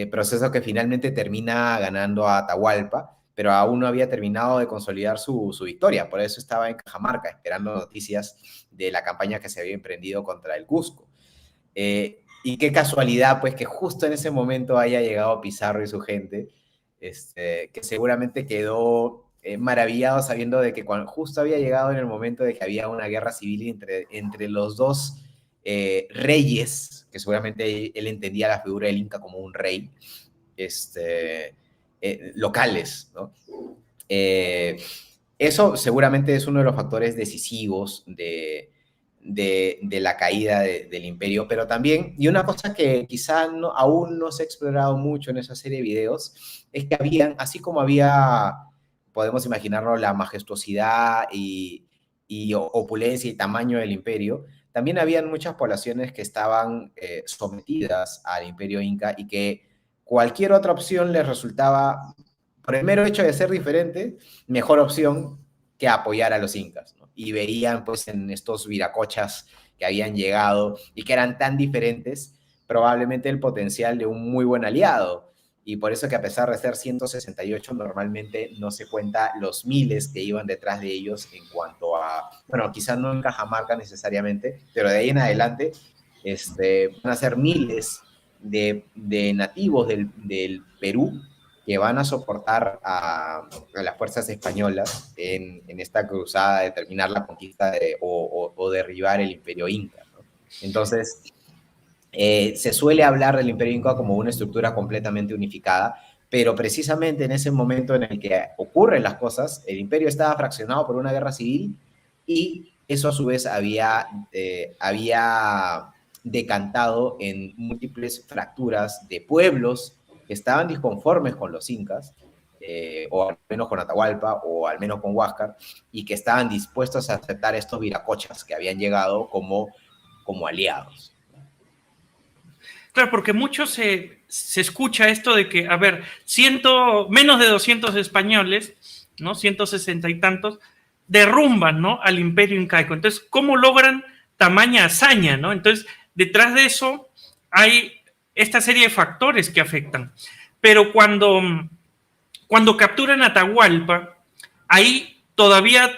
B: Proceso que finalmente termina ganando a Atahualpa, pero aún no había terminado de consolidar su victoria. Por eso estaba en Cajamarca, esperando noticias de la campaña que se había emprendido contra el Cusco. Y qué casualidad, pues, que justo en ese momento haya llegado Pizarro y su gente, que seguramente quedó maravillado sabiendo de que justo había llegado en el momento de que había una guerra civil entre los dos reyes, que seguramente él entendía la figura del Inca como un rey, locales, ¿no? Eso seguramente es uno de los factores decisivos de la caída del imperio, pero también, y una cosa que quizá aún no se ha explorado mucho en esa serie de videos, es que así como había, podemos imaginarlo, la majestuosidad y opulencia y tamaño del imperio, también habían muchas poblaciones que estaban sometidas al imperio inca y que cualquier otra opción les resultaba, por el mero hecho de ser diferente, mejor opción que apoyar a los incas, ¿no? Y veían pues en estos viracochas que habían llegado y que eran tan diferentes, probablemente el potencial de un muy buen aliado. Y por eso que a pesar de ser 168, normalmente no se cuenta los miles que iban detrás de ellos en cuanto a, bueno, quizás no en Cajamarca necesariamente, pero de ahí en adelante van a ser miles de nativos del Perú que van a soportar a las fuerzas españolas en esta cruzada de terminar la conquista o derribar el imperio inca, ¿no? Entonces, se suele hablar del imperio inca como una estructura completamente unificada, pero precisamente en ese momento en el que ocurren las cosas, el imperio estaba fraccionado por una guerra civil y eso a su vez había decantado en múltiples fracturas de pueblos que estaban disconformes con los incas, o al menos con Atahualpa, o al menos con Huáscar, y que estaban dispuestos a aceptar estos viracochas que habían llegado como aliados.
A: Claro, porque mucho se escucha esto de que, a ver, menos de 200 españoles, ¿no? 160 y tantos, derrumban, ¿no?, al imperio incaico. Entonces, ¿cómo logran tamaña hazaña, ¿no? Entonces, detrás de eso hay esta serie de factores que afectan. Pero cuando capturan Atahualpa, ahí todavía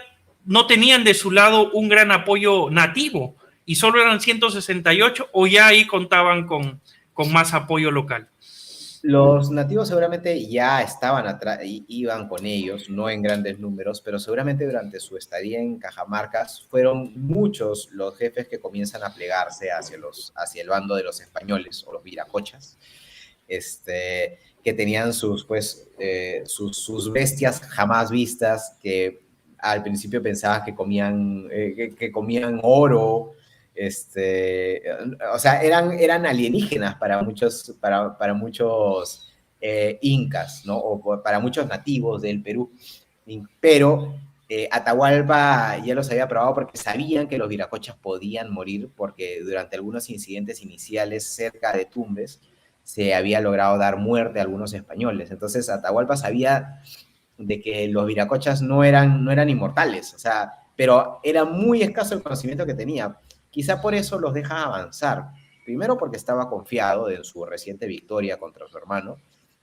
A: no tenían de su lado un gran apoyo nativo y solo eran 168 o ya ahí contaban con más apoyo local.
B: Los nativos seguramente ya estaban atrás, iban con ellos, no en grandes números, pero seguramente durante su estadía en Cajamarca fueron muchos los jefes que comienzan a plegarse hacia el bando de los españoles o los viracochas, que tenían sus bestias jamás vistas, que al principio pensaban que comían oro. O sea, eran alienígenas para muchos incas, ¿no? O para muchos nativos del Perú. Pero Atahualpa ya los había probado porque sabían que los viracochas podían morir, porque durante algunos incidentes iniciales cerca de Tumbes se había logrado dar muerte a algunos españoles. Entonces Atahualpa sabía de que los viracochas no eran inmortales, o sea, pero era muy escaso el conocimiento que tenía. Quizá por eso los deja avanzar. Primero porque estaba confiado en su reciente victoria contra su hermano,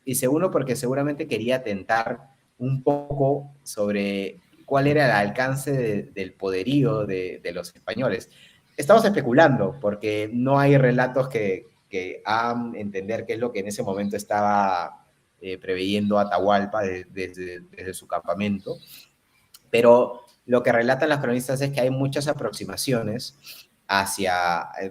B: y segundo porque seguramente quería tentar un poco sobre cuál era el alcance del poderío de los españoles. Estamos especulando porque no hay relatos que hagan entender qué es lo que en ese momento estaba preveyendo Atahualpa desde su campamento, pero lo que relatan las cronistas es que hay muchas aproximaciones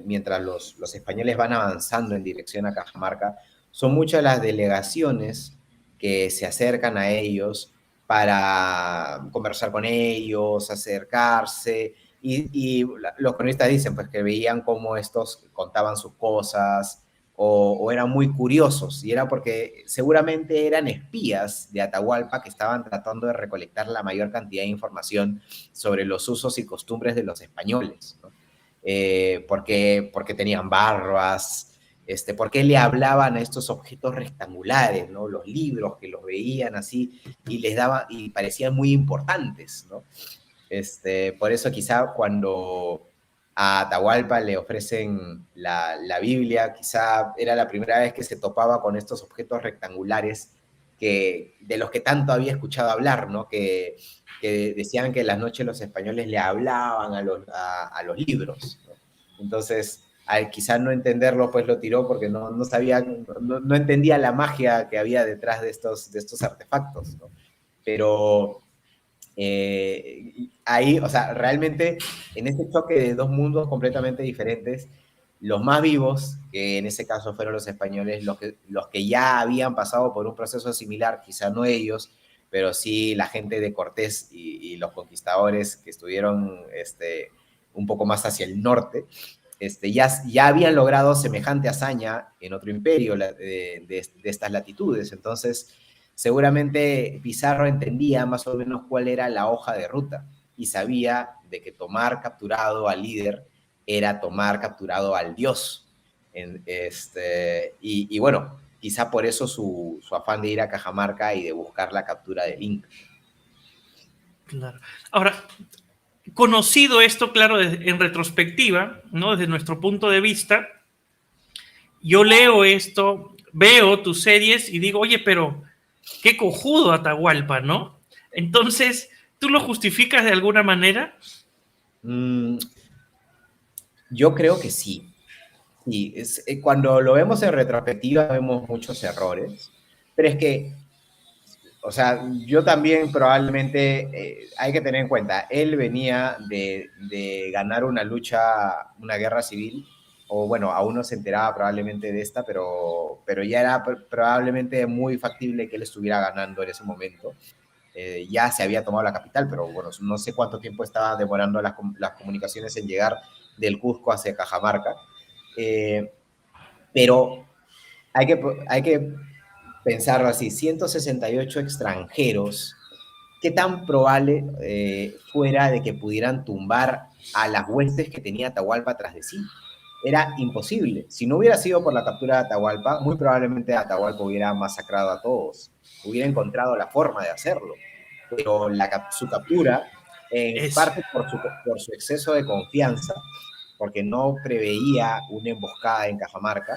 B: mientras los españoles van avanzando en dirección a Cajamarca, son muchas las delegaciones que se acercan a ellos para conversar con ellos, acercarse, y los cronistas dicen pues que veían cómo estos contaban sus cosas, o eran muy curiosos, y era porque seguramente eran espías de Atahualpa que estaban tratando de recolectar la mayor cantidad de información sobre los usos y costumbres de los españoles, ¿no? Porque tenían barbas, por qué le hablaban a estos objetos rectangulares, ¿no? Los libros que los veían así y les daban, y parecían muy importantes, ¿no? Por eso quizá cuando a Atahualpa le ofrecen la Biblia, quizá era la primera vez que se topaba con estos objetos rectangulares de los que tanto había escuchado hablar, ¿no? Que decían que en las noches los españoles le hablaban a los libros, ¿no? Entonces, al quizá no entenderlo, pues lo tiró porque no sabía, no entendía la magia que había detrás de estos artefactos, ¿no? Pero ahí, o sea, realmente en este choque de dos mundos completamente diferentes, los más vivos, que en ese caso fueron los españoles, los que ya habían pasado por un proceso similar, quizá no ellos, pero sí la gente de Cortés y los conquistadores que estuvieron un poco más hacia el norte, ya habían logrado semejante hazaña en otro imperio de estas latitudes. Entonces, seguramente Pizarro entendía más o menos cuál era la hoja de ruta y sabía de que tomar capturado al líder era tomar capturado al dios. Y bueno, quizá por eso su afán de ir a Cajamarca y de buscar la captura del Inca.
A: Claro. Ahora, conocido esto, claro, en retrospectiva, ¿no? Desde nuestro punto de vista, yo leo esto, veo tus series y digo, oye, pero qué cojudo Atahualpa, ¿no? Entonces, ¿tú lo justificas de alguna manera?
B: Yo creo que sí. Sí, cuando lo vemos en retrospectiva vemos muchos errores, pero es que, o sea, yo también probablemente, hay que tener en cuenta, él venía de ganar una lucha, una guerra civil, o bueno, aún no se enteraba probablemente de esta, pero ya era probablemente muy factible que él estuviera ganando en ese momento. Ya se había tomado la capital, pero bueno, no sé cuánto tiempo estaba demorando las comunicaciones en llegar del Cusco hacia Cajamarca. Pero hay que pensarlo así, 168 extranjeros, ¿qué tan probable fuera de que pudieran tumbar a las huestes que tenía Atahualpa tras de sí? Era imposible. Si no hubiera sido por la captura de Atahualpa, muy probablemente Atahualpa hubiera masacrado a todos, hubiera encontrado la forma de hacerlo. Pero su captura, en parte por su exceso de confianza, porque no preveía una emboscada en Cajamarca,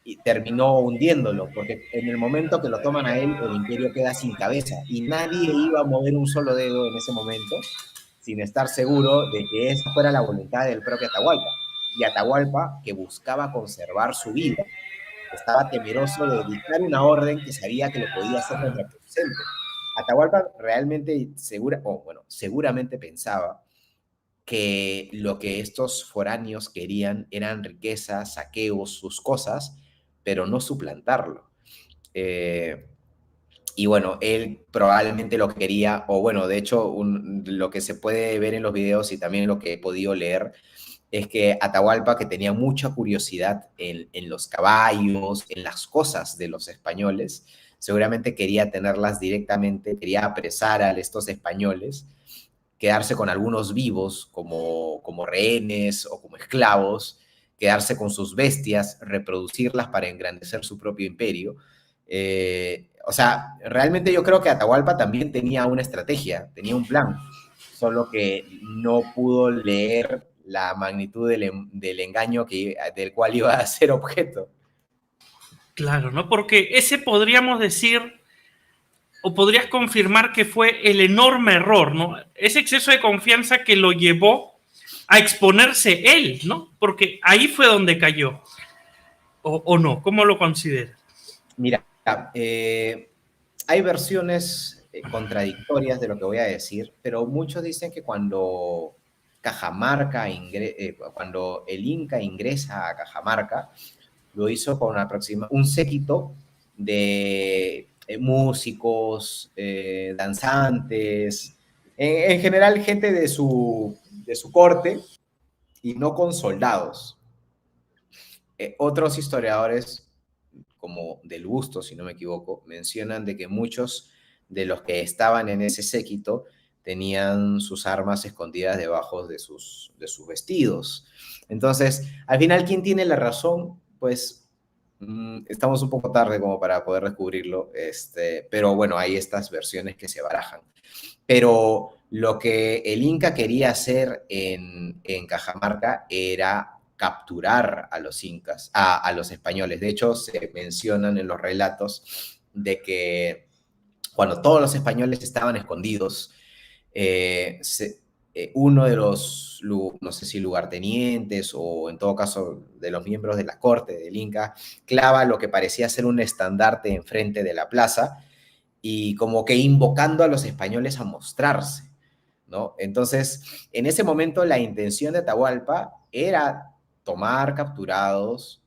B: y terminó hundiéndolo, porque en el momento que lo toman a él, el imperio queda sin cabeza y nadie iba a mover un solo dedo en ese momento sin estar seguro de que esa fuera la voluntad del propio Atahualpa. Y Atahualpa, que buscaba conservar su vida, estaba temeroso de dictar una orden que sabía que le podía ser contraproducente. Atahualpa realmente seguramente pensaba que lo que estos foráneos querían eran riquezas, saqueos, sus cosas, pero no suplantarlo. Y bueno, él probablemente lo quería, o bueno, de hecho, lo que se puede ver en los videos y también lo que he podido leer, es que Atahualpa, que tenía mucha curiosidad en los caballos, en las cosas de los españoles, seguramente quería tenerlas directamente, quería apresar a estos españoles, quedarse con algunos vivos como rehenes o como esclavos, quedarse con sus bestias, reproducirlas para engrandecer su propio imperio. O sea, realmente yo creo que Atahualpa también tenía una estrategia, tenía un plan, solo que no pudo leer la magnitud del engaño del cual iba a ser objeto.
A: Claro, ¿no? Porque ese podríamos decir, o podrías confirmar que fue el enorme error, ¿no? Ese exceso de confianza que lo llevó a exponerse él, ¿no? Porque ahí fue donde cayó. ¿O no? ¿Cómo lo consideras?
B: Mira, hay versiones contradictorias de lo que voy a decir, pero muchos dicen que cuando cuando el Inca ingresa a Cajamarca, lo hizo con un séquito de músicos, danzantes, en general gente de su corte y no con soldados. Otros historiadores, como Del Busto, si no me equivoco, mencionan de que muchos de los que estaban en ese séquito tenían sus armas escondidas debajo de sus vestidos. Entonces, al final, ¿quién tiene la razón? Pues estamos un poco tarde como para poder descubrirlo, pero bueno, hay estas versiones que se barajan. Pero lo que el Inca quería hacer en Cajamarca era capturar a los incas, a los españoles. De hecho, se mencionan en los relatos de que cuando todos los españoles estaban escondidos, uno de los, no sé si lugartenientes o en todo caso de los miembros de la corte del Inca, clava lo que parecía ser un estandarte enfrente de la plaza y como que invocando a los españoles a mostrarse, ¿no? Entonces, en ese momento la intención de Atahualpa era tomar capturados,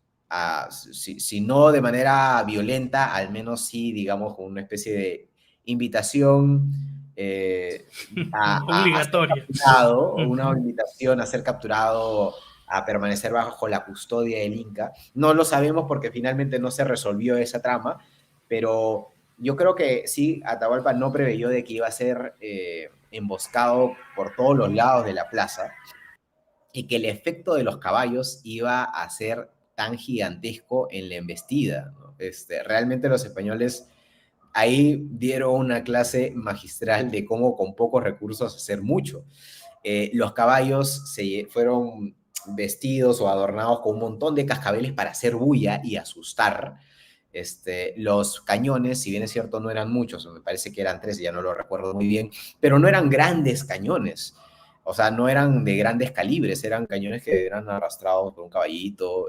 B: si no de manera violenta, al menos sí, digamos, con una especie de invitación
A: obligatoria.
B: Una invitación a ser capturado, a permanecer bajo la custodia del Inca. No lo sabemos porque finalmente no se resolvió esa trama, pero yo creo que sí, Atahualpa no preveyó de que iba a ser emboscado por todos los lados de la plaza y que el efecto de los caballos iba a ser tan gigantesco en la embestida, ¿no? Realmente los españoles ahí dieron una clase magistral de cómo con pocos recursos hacer mucho. Los caballos se fueron vestidos o adornados con un montón de cascabeles para hacer bulla y asustar. Los cañones, si bien es cierto, no eran muchos, me parece que eran 3, ya no lo recuerdo muy bien, pero no eran grandes cañones. O sea, no eran de grandes calibres, eran cañones que eran arrastrados por un caballito,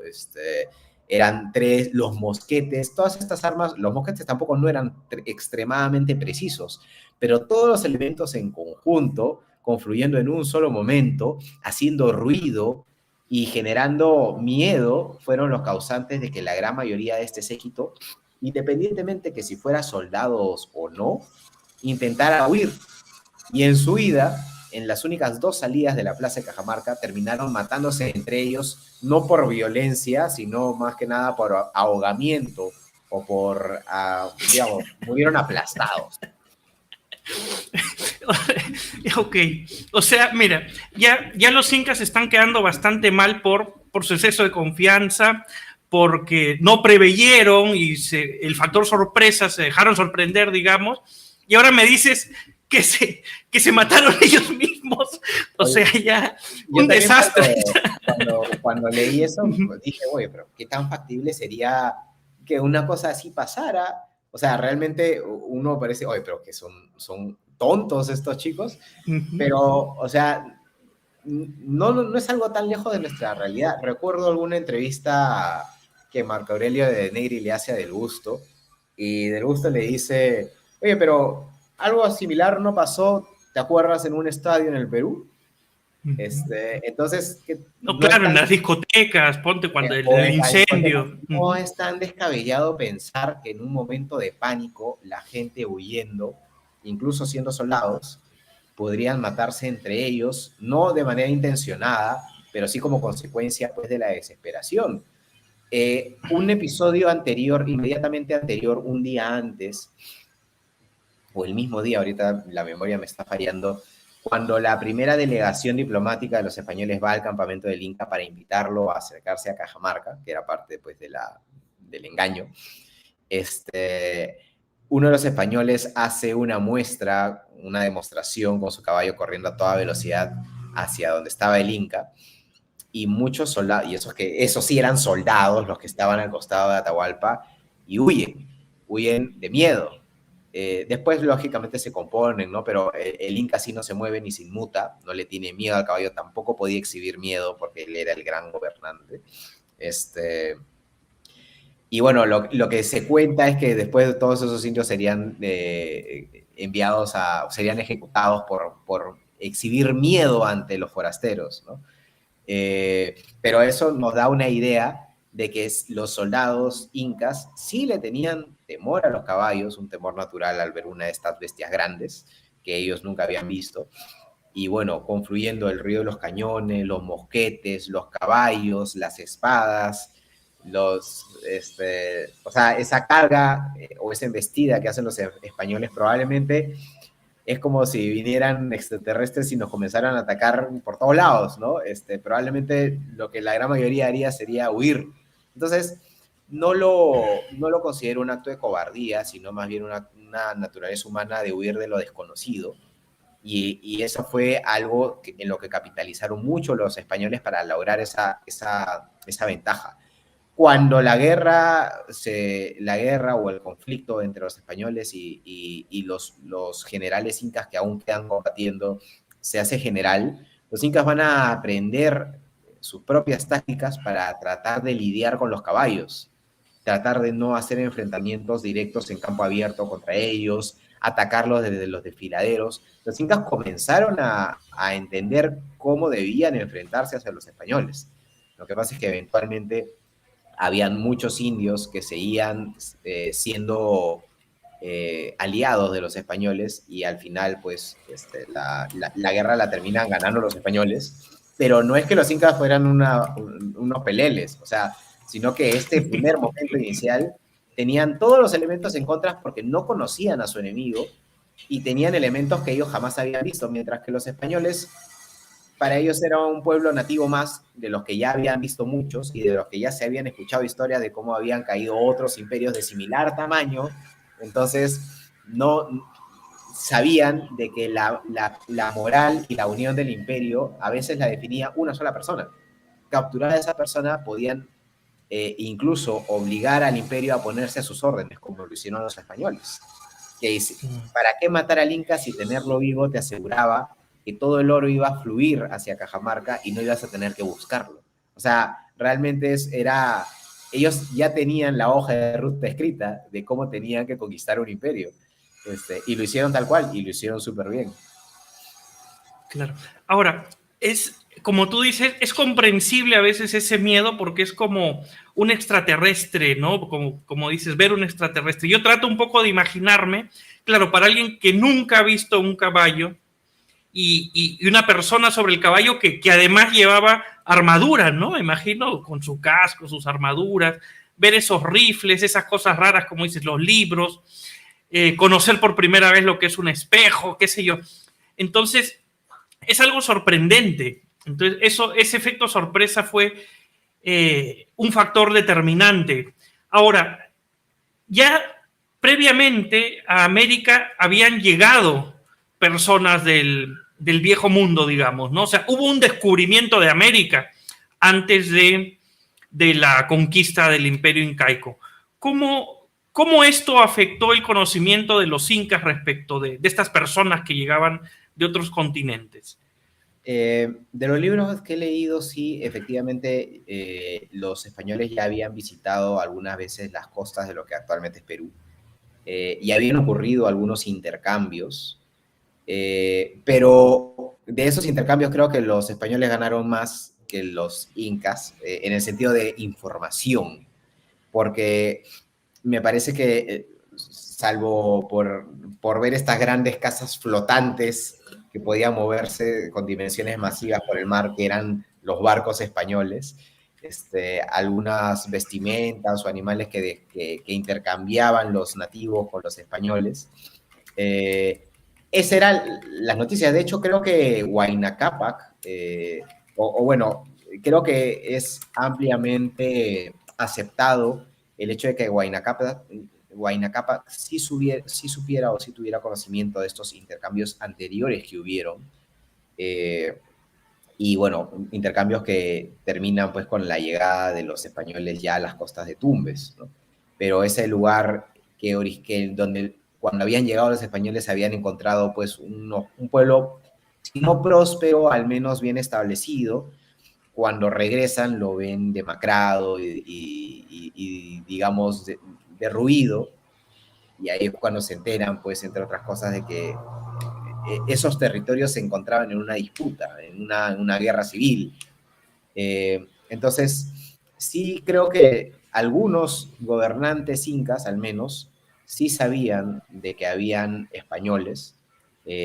B: eran 3, los mosquetes, todas estas armas, los mosquetes tampoco no eran extremadamente precisos, pero todos los elementos en conjunto, confluyendo en un solo momento, haciendo ruido y generando miedo, fueron los causantes de que la gran mayoría de este séquito, independientemente que si fuera soldados o no, intentara huir. Y en su huida, en las únicas 2 salidas de la plaza de Cajamarca, terminaron matándose entre ellos, no por violencia, sino más que nada por ahogamiento o por, digamos, murieron aplastados.
A: Ok, o sea, mira, ya los incas están quedando bastante mal por su exceso de confianza, porque no preveyeron y el factor sorpresa se dejaron sorprender, digamos, y ahora me dices que se mataron ellos mismos. O o sea, ya
B: Yo
A: un
B: también
A: desastre.
B: cuando leí eso, pues dije, oye, pero ¿qué tan factible sería que una cosa así pasara? O sea, realmente uno parece, oye, pero que son tontos estos chicos, pero, o sea, no es algo tan lejos de nuestra realidad. Recuerdo alguna entrevista que Marco Aurelio de Negri le hace a Del Gusto, y Del Gusto le dice, oye, pero algo similar no pasó, ¿te acuerdas en un estadio en el Perú? Entonces, que
A: No,
B: no es
A: claro, en
B: tan,
A: las discotecas, ponte cuando
B: o
A: el
B: en la discoteca,
A: incendio.
B: no es tan descabellado pensar que en un momento de pánico, la gente huyendo, incluso siendo soldados, podrían matarse entre ellos, no de manera intencionada, pero sí como consecuencia pues, de la desesperación. Un episodio anterior, inmediatamente anterior, un día antes, o el mismo día, ahorita la memoria me está fallando, cuando la primera delegación diplomática de los españoles va al campamento del Inca para invitarlo a acercarse a Cajamarca, que era parte pues, del engaño, uno de los españoles hace una muestra, una demostración con su caballo corriendo a toda velocidad hacia donde estaba el Inca, y muchos soldados, y esos sí eran soldados los que estaban al costado de Atahualpa, y huyen de miedo. Después, lógicamente, se componen, ¿no? Pero el Inca sí no se mueve ni se inmuta, no le tiene miedo al caballo, tampoco podía exhibir miedo porque él era el gran gobernante. Y bueno, lo que se cuenta es que después de todos esos indios serían serían ejecutados por exhibir miedo ante los forasteros, ¿no? Pero eso nos da una idea de que los soldados incas sí le tenían temor a los caballos, un temor natural al ver una de estas bestias grandes que ellos nunca habían visto. Y bueno, confluyendo el río de los cañones, los mosquetes, los caballos, las espadas, o sea, esa carga o esa embestida que hacen los españoles probablemente es como si vinieran extraterrestres y nos comenzaran a atacar por todos lados, ¿no? Probablemente lo que la gran mayoría haría sería huir. Entonces, no lo considero un acto de cobardía, sino más bien una naturaleza humana de huir de lo desconocido. Y eso fue algo en lo que capitalizaron mucho los españoles para lograr esa ventaja. Cuando la guerra o el conflicto entre los españoles y los generales incas que aún quedan combatiendo se hace general, los incas van a aprender sus propias tácticas para tratar de lidiar con los caballos, tratar de no hacer enfrentamientos directos en campo abierto contra ellos, atacarlos desde los desfiladeros. Los incas comenzaron a entender cómo debían enfrentarse hacia los españoles. Lo que pasa es que eventualmente habían muchos indios que seguían siendo aliados de los españoles y al final pues la guerra la terminan ganando los españoles, pero no es que los incas fueran unos peleles, o sea, sino que este primer momento inicial tenían todos los elementos en contra porque no conocían a su enemigo y tenían elementos que ellos jamás habían visto, mientras que los españoles, para ellos era un pueblo nativo más de los que ya habían visto muchos y de los que ya se habían escuchado historias de cómo habían caído otros imperios de similar tamaño. Entonces, no sabían de que la moral y la unión del imperio a veces la definía una sola persona. Capturar a esa persona podían incluso obligar al imperio a ponerse a sus órdenes, como lo hicieron los españoles. Que dice, ¿para qué matar al Inca si tenerlo vivo te aseguraba que todo el oro iba a fluir hacia Cajamarca y no ibas a tener que buscarlo? O sea, realmente ellos ya tenían la hoja de ruta escrita de cómo tenían que conquistar un imperio. Y lo hicieron tal cual, y lo hicieron súper bien.
A: Claro. Ahora, como tú dices, es comprensible a veces ese miedo porque es como un extraterrestre, ¿no? Como dices, ver un extraterrestre. Yo trato un poco de imaginarme, claro, para alguien que nunca ha visto un caballo y una persona sobre el caballo que además llevaba armadura, ¿no? Me imagino, con su casco, sus armaduras, ver esos rifles, esas cosas raras, como dices, los libros, conocer por primera vez lo que es un espejo, qué sé yo. Entonces, es algo sorprendente. Entonces, ese efecto sorpresa fue un factor determinante. Ahora, ya previamente a América habían llegado personas del del viejo mundo, digamos, ¿no? O sea, hubo un descubrimiento de América antes de la conquista del Imperio Incaico. ¿Cómo esto afectó el conocimiento de los incas respecto de estas personas que llegaban de otros continentes?
B: De los libros que he leído, sí, efectivamente, los españoles ya habían visitado algunas veces las costas de lo que actualmente es Perú, y habían ocurrido algunos intercambios, pero de esos intercambios creo que los españoles ganaron más que los incas, en el sentido de información, porque me parece que, salvo por ver estas grandes casas flotantes que podían moverse con dimensiones masivas por el mar, que eran los barcos españoles, algunas vestimentas o animales que intercambiaban los nativos con los españoles. Esas eran las noticias. De hecho, creo que Huayna Cápac, bueno, creo que es ampliamente aceptado el hecho de que Huayna Cápac sí supiera o sí tuviera conocimiento de estos intercambios anteriores que hubieron. Y bueno, intercambios que terminan pues con la llegada de los españoles ya a las costas de Tumbes, ¿no? Pero ese lugar donde cuando habían llegado los españoles habían encontrado pues un pueblo, si no próspero, al menos bien establecido. Cuando regresan lo ven demacrado y digamos, derruido, y ahí es cuando se enteran, pues, entre otras cosas, de que esos territorios se encontraban en una disputa, en una guerra civil. Entonces, sí creo que algunos gobernantes incas, al menos, sí sabían de que habían españoles,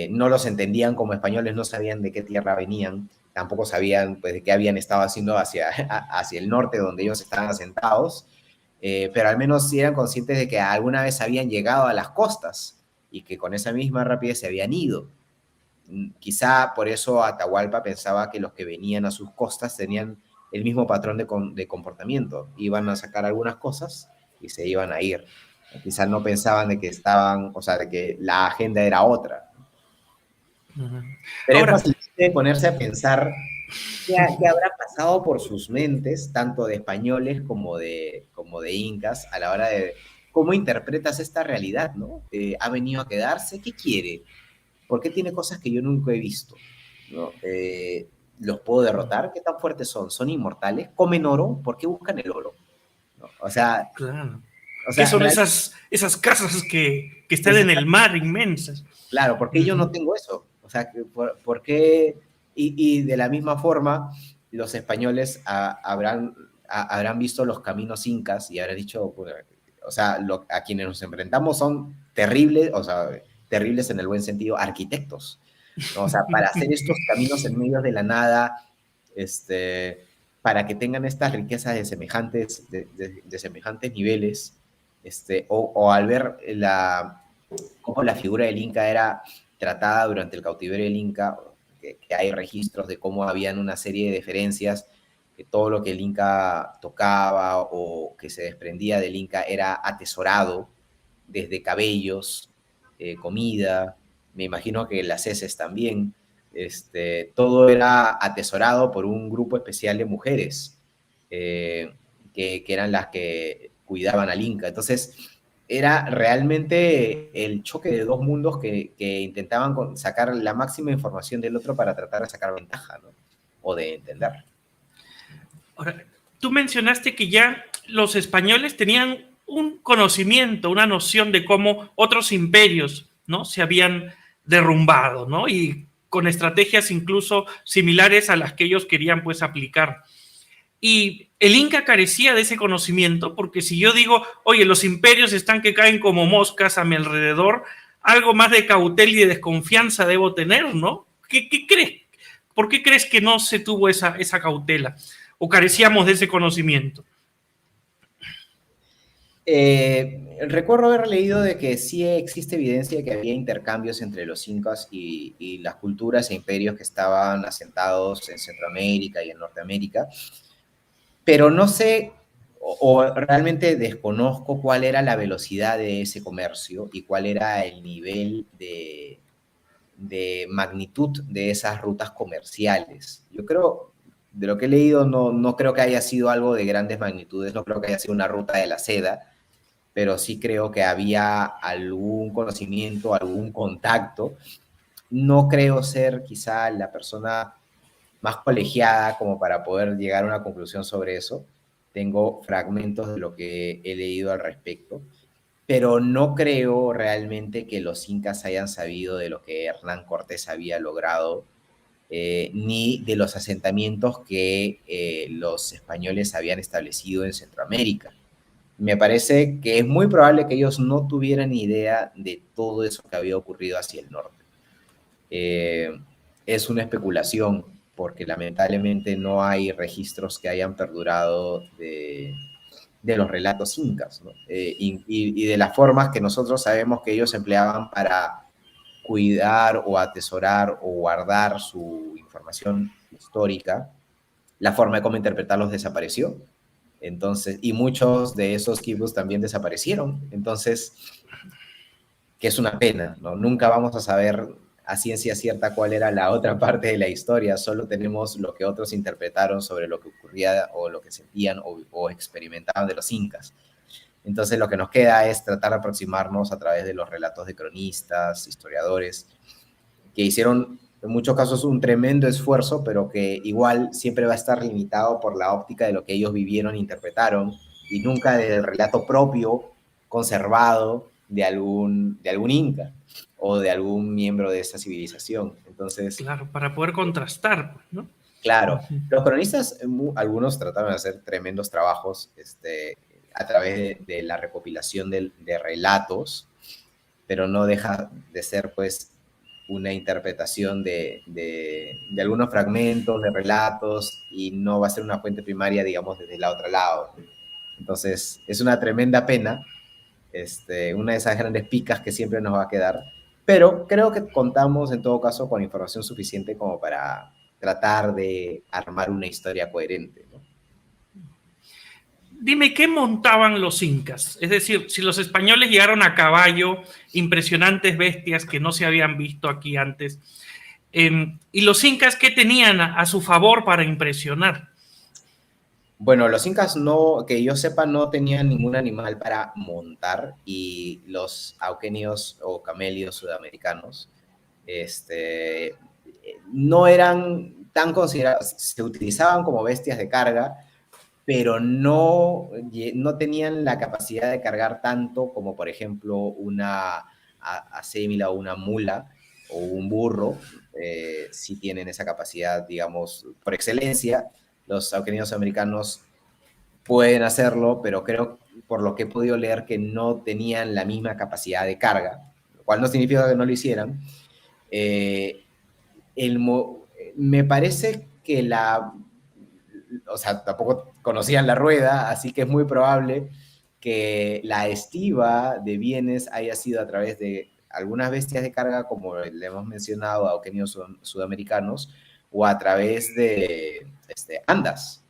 B: no los entendían como españoles, no sabían de qué tierra venían, tampoco sabían pues, de qué habían estado haciendo hacia el norte, donde ellos estaban asentados, pero al menos sí eran conscientes de que alguna vez habían llegado a las costas y que con esa misma rapidez se habían ido. Quizá por eso Atahualpa pensaba que los que venían a sus costas tenían el mismo patrón de comportamiento. Iban a sacar algunas cosas y se iban a ir. Quizá no pensaban de que estaban, o sea, de que la agenda era otra. Pero ahora, es fácil ponerse a pensar qué habrá pasado por sus mentes, tanto de españoles como de incas, a la hora de cómo interpretas esta realidad, ¿no? ¿Ha venido a quedarse? ¿Qué quiere? ¿Por qué tiene cosas que yo nunca he visto? ¿No? ¿Los puedo derrotar? ¿Qué tan fuertes son? ¿Son inmortales? ¿Comen oro? ¿Por qué buscan el oro? ¿No? O sea,
A: claro. ¿Qué son esas casas que están en el mar inmensas?
B: Claro, ¿por qué yo no tengo eso? O sea, ¿por qué? Y de la misma forma, los españoles habrán visto los caminos incas y habrán dicho, pues, o sea, a quienes nos enfrentamos son terribles, o sea, terribles en el buen sentido, arquitectos, ¿no? O sea, para hacer estos caminos en medio de la nada, para que tengan estas riquezas de semejantes niveles, o al ver cómo la figura del Inca era tratada durante el cautiverio del Inca, que hay registros de cómo habían una serie de diferencias, que todo lo que el Inca tocaba o que se desprendía del Inca era atesorado, desde cabellos, comida, me imagino que las heces también, todo era atesorado por un grupo especial de mujeres, que eran las que cuidaban al Inca. Entonces, era realmente el choque de dos mundos que intentaban sacar la máxima información del otro para tratar de sacar ventaja, ¿no? O de entender.
A: Ahora, tú mencionaste que ya los españoles tenían un conocimiento, una noción de cómo otros imperios, ¿no?, se habían derrumbado, ¿no?, y con estrategias incluso similares a las que ellos querían pues aplicar. Y el Inca carecía de ese conocimiento, porque si yo digo, oye, los imperios están que caen como moscas a mi alrededor, algo más de cautela y de desconfianza debo tener, ¿no? ¿Qué crees? ¿Por qué crees que no se tuvo esa cautela? ¿O carecíamos de ese conocimiento?
B: Recuerdo haber leído de que sí existe evidencia de que había intercambios entre los incas y las culturas e imperios que estaban asentados en Centroamérica y en Norteamérica, pero no sé, o realmente desconozco cuál era la velocidad de ese comercio y cuál era el nivel de magnitud de esas rutas comerciales. Yo creo, de lo que he leído, no creo que haya sido algo de grandes magnitudes, no creo que haya sido una ruta de la seda, pero sí creo que había algún conocimiento, algún contacto. No creo ser quizá la persona más colegiada como para poder llegar a una conclusión sobre eso. Tengo fragmentos de lo que he leído al respecto, pero no creo realmente que los incas hayan sabido de lo que Hernán Cortés había logrado, ni de los asentamientos que los españoles habían establecido en Centroamérica. Me parece que es muy probable que ellos no tuvieran idea de todo eso que había ocurrido hacia el norte. Eh, es una especulación, porque lamentablemente no hay registros que hayan perdurado de los relatos incas, ¿no? Y de las formas que nosotros sabemos que ellos empleaban para cuidar o atesorar o guardar su información histórica, la forma de cómo interpretarlos desapareció. Entonces, y muchos de esos quibus también desaparecieron. Entonces, que es una pena, ¿no? Nunca vamos a saber a ciencia cierta cuál era la otra parte de la historia, solo tenemos lo que otros interpretaron sobre lo que ocurría o lo que sentían o experimentaban de los incas. Entonces lo que nos queda es tratar de aproximarnos a través de los relatos de cronistas, historiadores, que hicieron en muchos casos un tremendo esfuerzo, pero que igual siempre va a estar limitado por la óptica de lo que ellos vivieron e interpretaron, y nunca del relato propio, conservado de algún inca o de algún miembro de esa civilización. Entonces,
A: claro, para poder contrastar, ¿no?
B: claro, los cronistas, algunos trataron de hacer tremendos trabajos a través de la recopilación de relatos, pero no deja de ser, pues, una interpretación de algunos fragmentos, de relatos, y no va a ser una fuente primaria, digamos, desde el otro lado. Entonces, es una tremenda pena, una de esas grandes picas que siempre nos va a quedar, pero creo que contamos en todo caso con información suficiente como para tratar de armar una historia coherente, ¿no?
A: Dime, ¿qué montaban los incas? Es decir, si los españoles llegaron a caballo, impresionantes bestias que no se habían visto aquí antes, ¿y los incas qué tenían a su favor para impresionar?
B: Bueno, los incas no, que yo sepa, no tenían ningún animal para montar, y los auquenios o camelios sudamericanos, no eran tan considerados, se utilizaban como bestias de carga, pero no tenían la capacidad de cargar tanto como, por ejemplo, una acémila o una mula o un burro. Sí tienen esa capacidad, digamos, por excelencia. Los auquenios americanos pueden hacerlo, pero creo, por lo que he podido leer, que no tenían la misma capacidad de carga, lo cual no significa que no lo hicieran. Eh, el, Me parece que o sea, tampoco conocían la rueda, así que es muy probable que la estiba de bienes haya sido a través de algunas bestias de carga, como le hemos mencionado, auquenios sudamericanos, o a través de andas,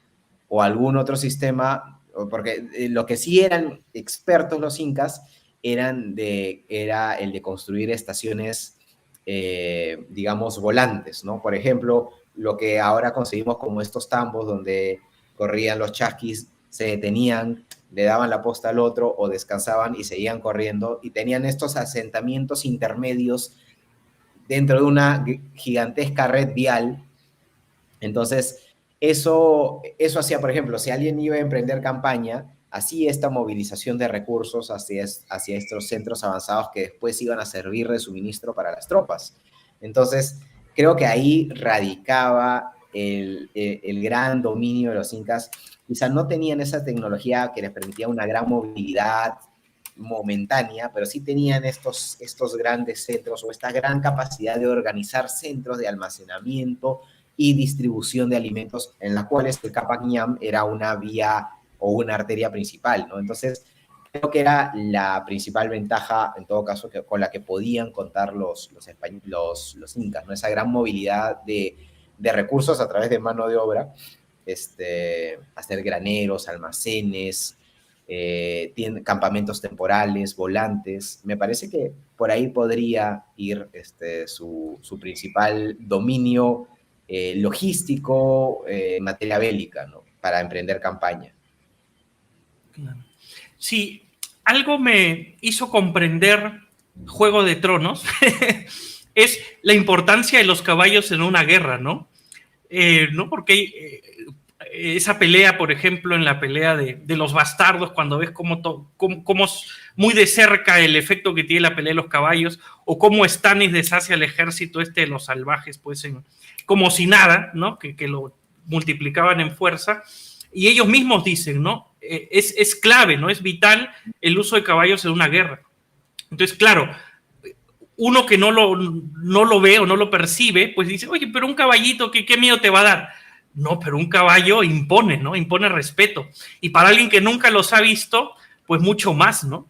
B: o algún otro sistema, porque lo que sí eran expertos los incas era el de construir estaciones, digamos, volantes, ¿no? Por ejemplo, lo que ahora conseguimos como estos tambos donde corrían los chasquis, se detenían, le daban la posta al otro o descansaban y seguían corriendo, y tenían estos asentamientos intermedios dentro de una gigantesca red vial. Entonces, eso hacía, por ejemplo, si alguien iba a emprender campaña, hacía esta movilización de recursos hacia estos centros avanzados que después iban a servir de suministro para las tropas. Entonces, creo que ahí radicaba el gran dominio de los incas. Quizá no tenían esa tecnología que les permitía una gran movilidad momentánea, pero sí tenían estos grandes centros o esta gran capacidad de organizar centros de almacenamiento y distribución de alimentos, en las cuales el Capac Ñam era una vía o una arteria principal, ¿no? Entonces, creo que era la principal ventaja, en todo caso, con la que podían contar los incas, ¿no? Esa gran movilidad de recursos a través de mano de obra, hacer graneros, almacenes, tiene campamentos temporales, volantes. Me parece que por ahí podría ir su principal dominio logístico, materia bélica, ¿no? Para emprender campaña.
A: Claro. Sí, algo me hizo comprender Juego de Tronos es la importancia de los caballos en una guerra, ¿no? ¿No? Porque esa pelea, por ejemplo, en la pelea de los bastardos, cuando ves cómo muy de cerca el efecto que tiene la pelea de los caballos, o cómo Stannis deshace al ejército de los salvajes, pues como si nada, ¿no? Que lo multiplicaban en fuerza, y ellos mismos dicen, ¿no? Es clave, ¿no? Es vital el uso de caballos en una guerra. Entonces, claro, uno que no lo ve o no lo percibe, pues dice, oye, pero un caballito, ¿qué miedo te va a dar? No, pero un caballo impone, ¿no? Impone respeto. Y para alguien que nunca los ha visto, pues mucho más, ¿no?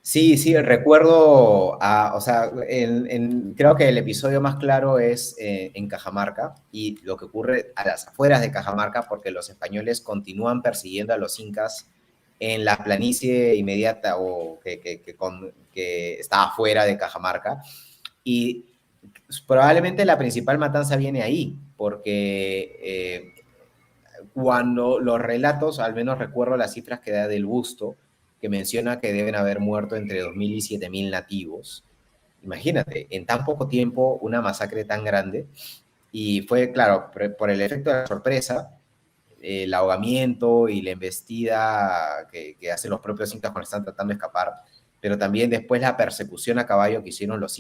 B: Sí, sí, recuerdo, o sea, creo que el episodio más claro es en Cajamarca y lo que ocurre a las afueras de Cajamarca porque los españoles continúan persiguiendo a los incas en la planicie inmediata o que está afuera de Cajamarca y probablemente la principal matanza viene ahí porque cuando los relatos, al menos recuerdo las cifras que da del Busto, que menciona que deben haber muerto entre 2.000 y 7.000 nativos. Imagínate, en tan poco tiempo, una masacre tan grande. Y fue, claro, por el efecto de la sorpresa, el ahogamiento y la embestida que hacen los propios incas cuando están tratando de escapar, pero también después la persecución a caballo que hicieron los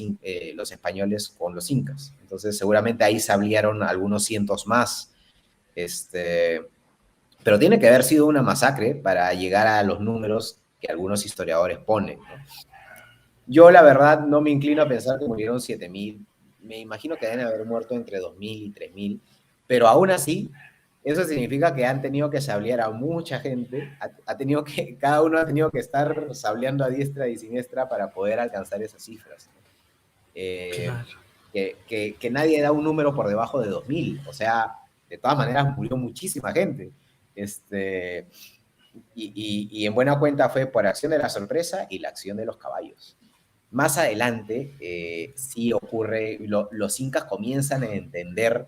B: españoles con los incas. Entonces, seguramente ahí se abrieron algunos cientos más. Pero tiene que haber sido una masacre para llegar a los números que algunos historiadores ponen, ¿no? Yo, la verdad, no me inclino a pensar que murieron 7.000. Me imagino que deben haber muerto entre 2.000 y 3.000. Pero aún así, eso significa que han tenido que sablear a mucha gente. Cada uno ha tenido que estar sableando a diestra y siniestra para poder alcanzar esas cifras. Eh,
A: Claro.
B: que nadie da un número por debajo de 2.000. O sea, de todas maneras murió muchísima gente. Y en buena cuenta fue por acción de la sorpresa y la acción de los caballos. Más adelante, sí ocurre, los incas comienzan a entender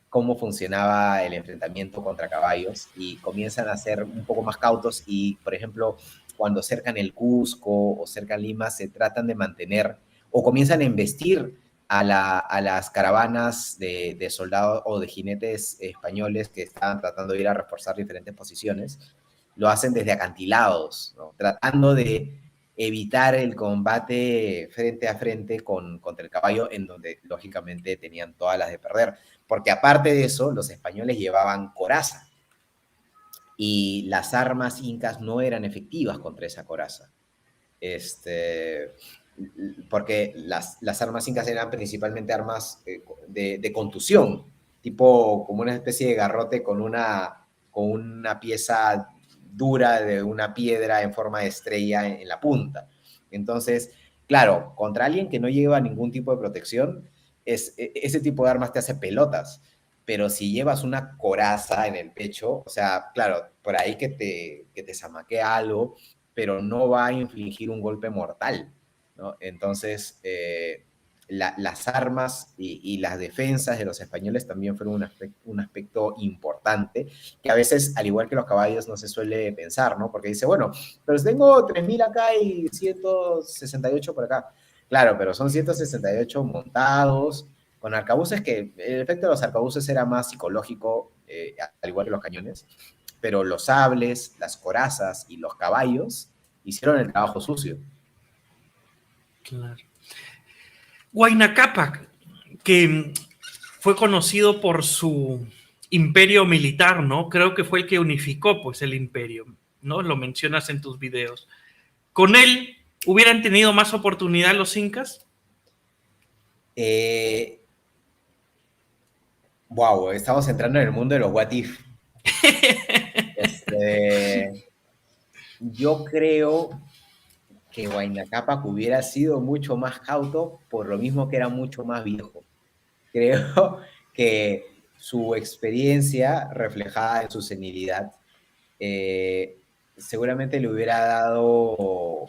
B: cómo funcionaba el enfrentamiento contra caballos y comienzan a ser un poco más cautos y, por ejemplo, cuando cercan el Cusco o cercan Lima, se tratan de mantener o comienzan a embestir a las caravanas de soldados o de jinetes españoles que estaban tratando de ir a reforzar diferentes posiciones. Lo hacen desde acantilados, ¿no? Tratando de evitar el combate frente a frente contra el caballo, en donde lógicamente tenían todas las de perder. Porque aparte de eso, los españoles llevaban coraza y las armas incas no eran efectivas contra esa coraza. Porque las armas incas eran principalmente armas de contusión, tipo como una especie de garrote con una pieza dura de una piedra en forma de estrella en la punta. Entonces, claro, contra alguien que no lleva ningún tipo de protección, ese tipo de armas te hace pelotas. Pero si llevas una coraza en el pecho, o sea, claro, por ahí que te zamaquea algo, pero no va a infligir un golpe mortal, ¿no? Entonces, las armas y las defensas de los españoles también fueron un aspecto importante, que a veces, al igual que los caballos, no se suele pensar, ¿no? Porque dice, bueno, pero tengo 3.000 acá y 168 por acá. Claro, pero son 168 montados, con arcabuces que el efecto de los arcabuces era más psicológico, al igual que los cañones, pero los sables, las corazas y los caballos hicieron el trabajo sucio.
A: Claro. Huayna Cápac, que fue conocido por su imperio militar, ¿no? Creo que fue el que unificó, pues, el imperio, ¿no? Lo mencionas en tus videos. ¿Con él hubieran tenido más oportunidad los incas?
B: Wow, estamos entrando en el mundo de los what if. Yo creo que Huayna Cápac hubiera sido mucho más cauto por lo mismo que era mucho más viejo. Creo que su experiencia reflejada en su senilidad seguramente le hubiera dado,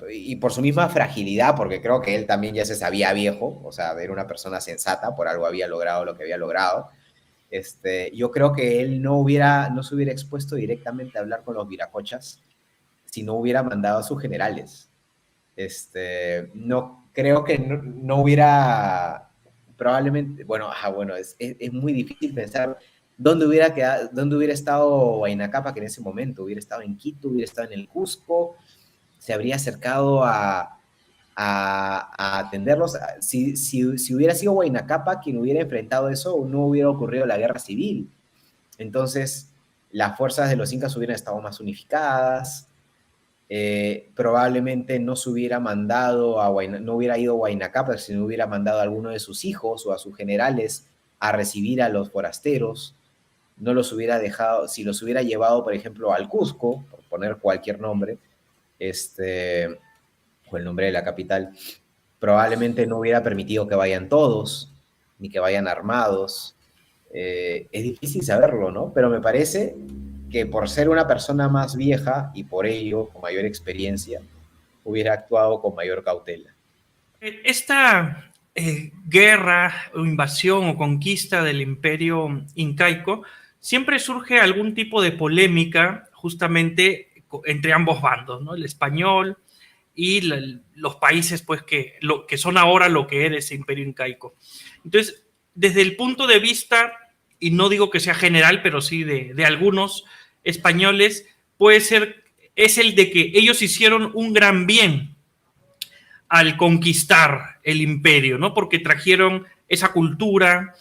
B: y por su misma fragilidad, porque creo que él también ya se sabía viejo, o sea, era una persona sensata, por algo había logrado lo que había logrado. Yo creo que él no se hubiera expuesto directamente a hablar con los viracochas si no hubiera mandado a sus generales. No creo que no hubiera, probablemente, bueno, es muy difícil pensar dónde hubiera estado Huayna Capac, que en ese momento hubiera estado en Quito, hubiera estado en el Cusco, se habría acercado a atenderlos. Si hubiera sido Huayna Capac quien hubiera enfrentado eso, no hubiera ocurrido la guerra civil. Entonces, las fuerzas de los incas hubieran estado más unificadas. Probablemente no se hubiera mandado no hubiera ido a Huayna Capac, sino hubiera mandado a alguno de sus hijos o a sus generales a recibir a los forasteros. No los hubiera dejado, si los hubiera llevado, por ejemplo, al Cusco, por poner cualquier nombre, o el nombre de la capital, probablemente no hubiera permitido que vayan todos, ni que vayan armados. Es difícil saberlo, ¿no? Pero me parece que por ser una persona más vieja y por ello con mayor experiencia, hubiera actuado con mayor cautela.
A: Esta guerra o invasión o conquista del imperio incaico siempre surge algún tipo de polémica justamente entre ambos bandos, ¿no? El español y los países pues, que son ahora lo que era ese imperio incaico. Entonces, desde el punto de vista, y no digo que sea general, pero sí de algunos españoles, es el de que ellos hicieron un gran bien al conquistar el imperio, ¿no? Porque trajeron esa cultura,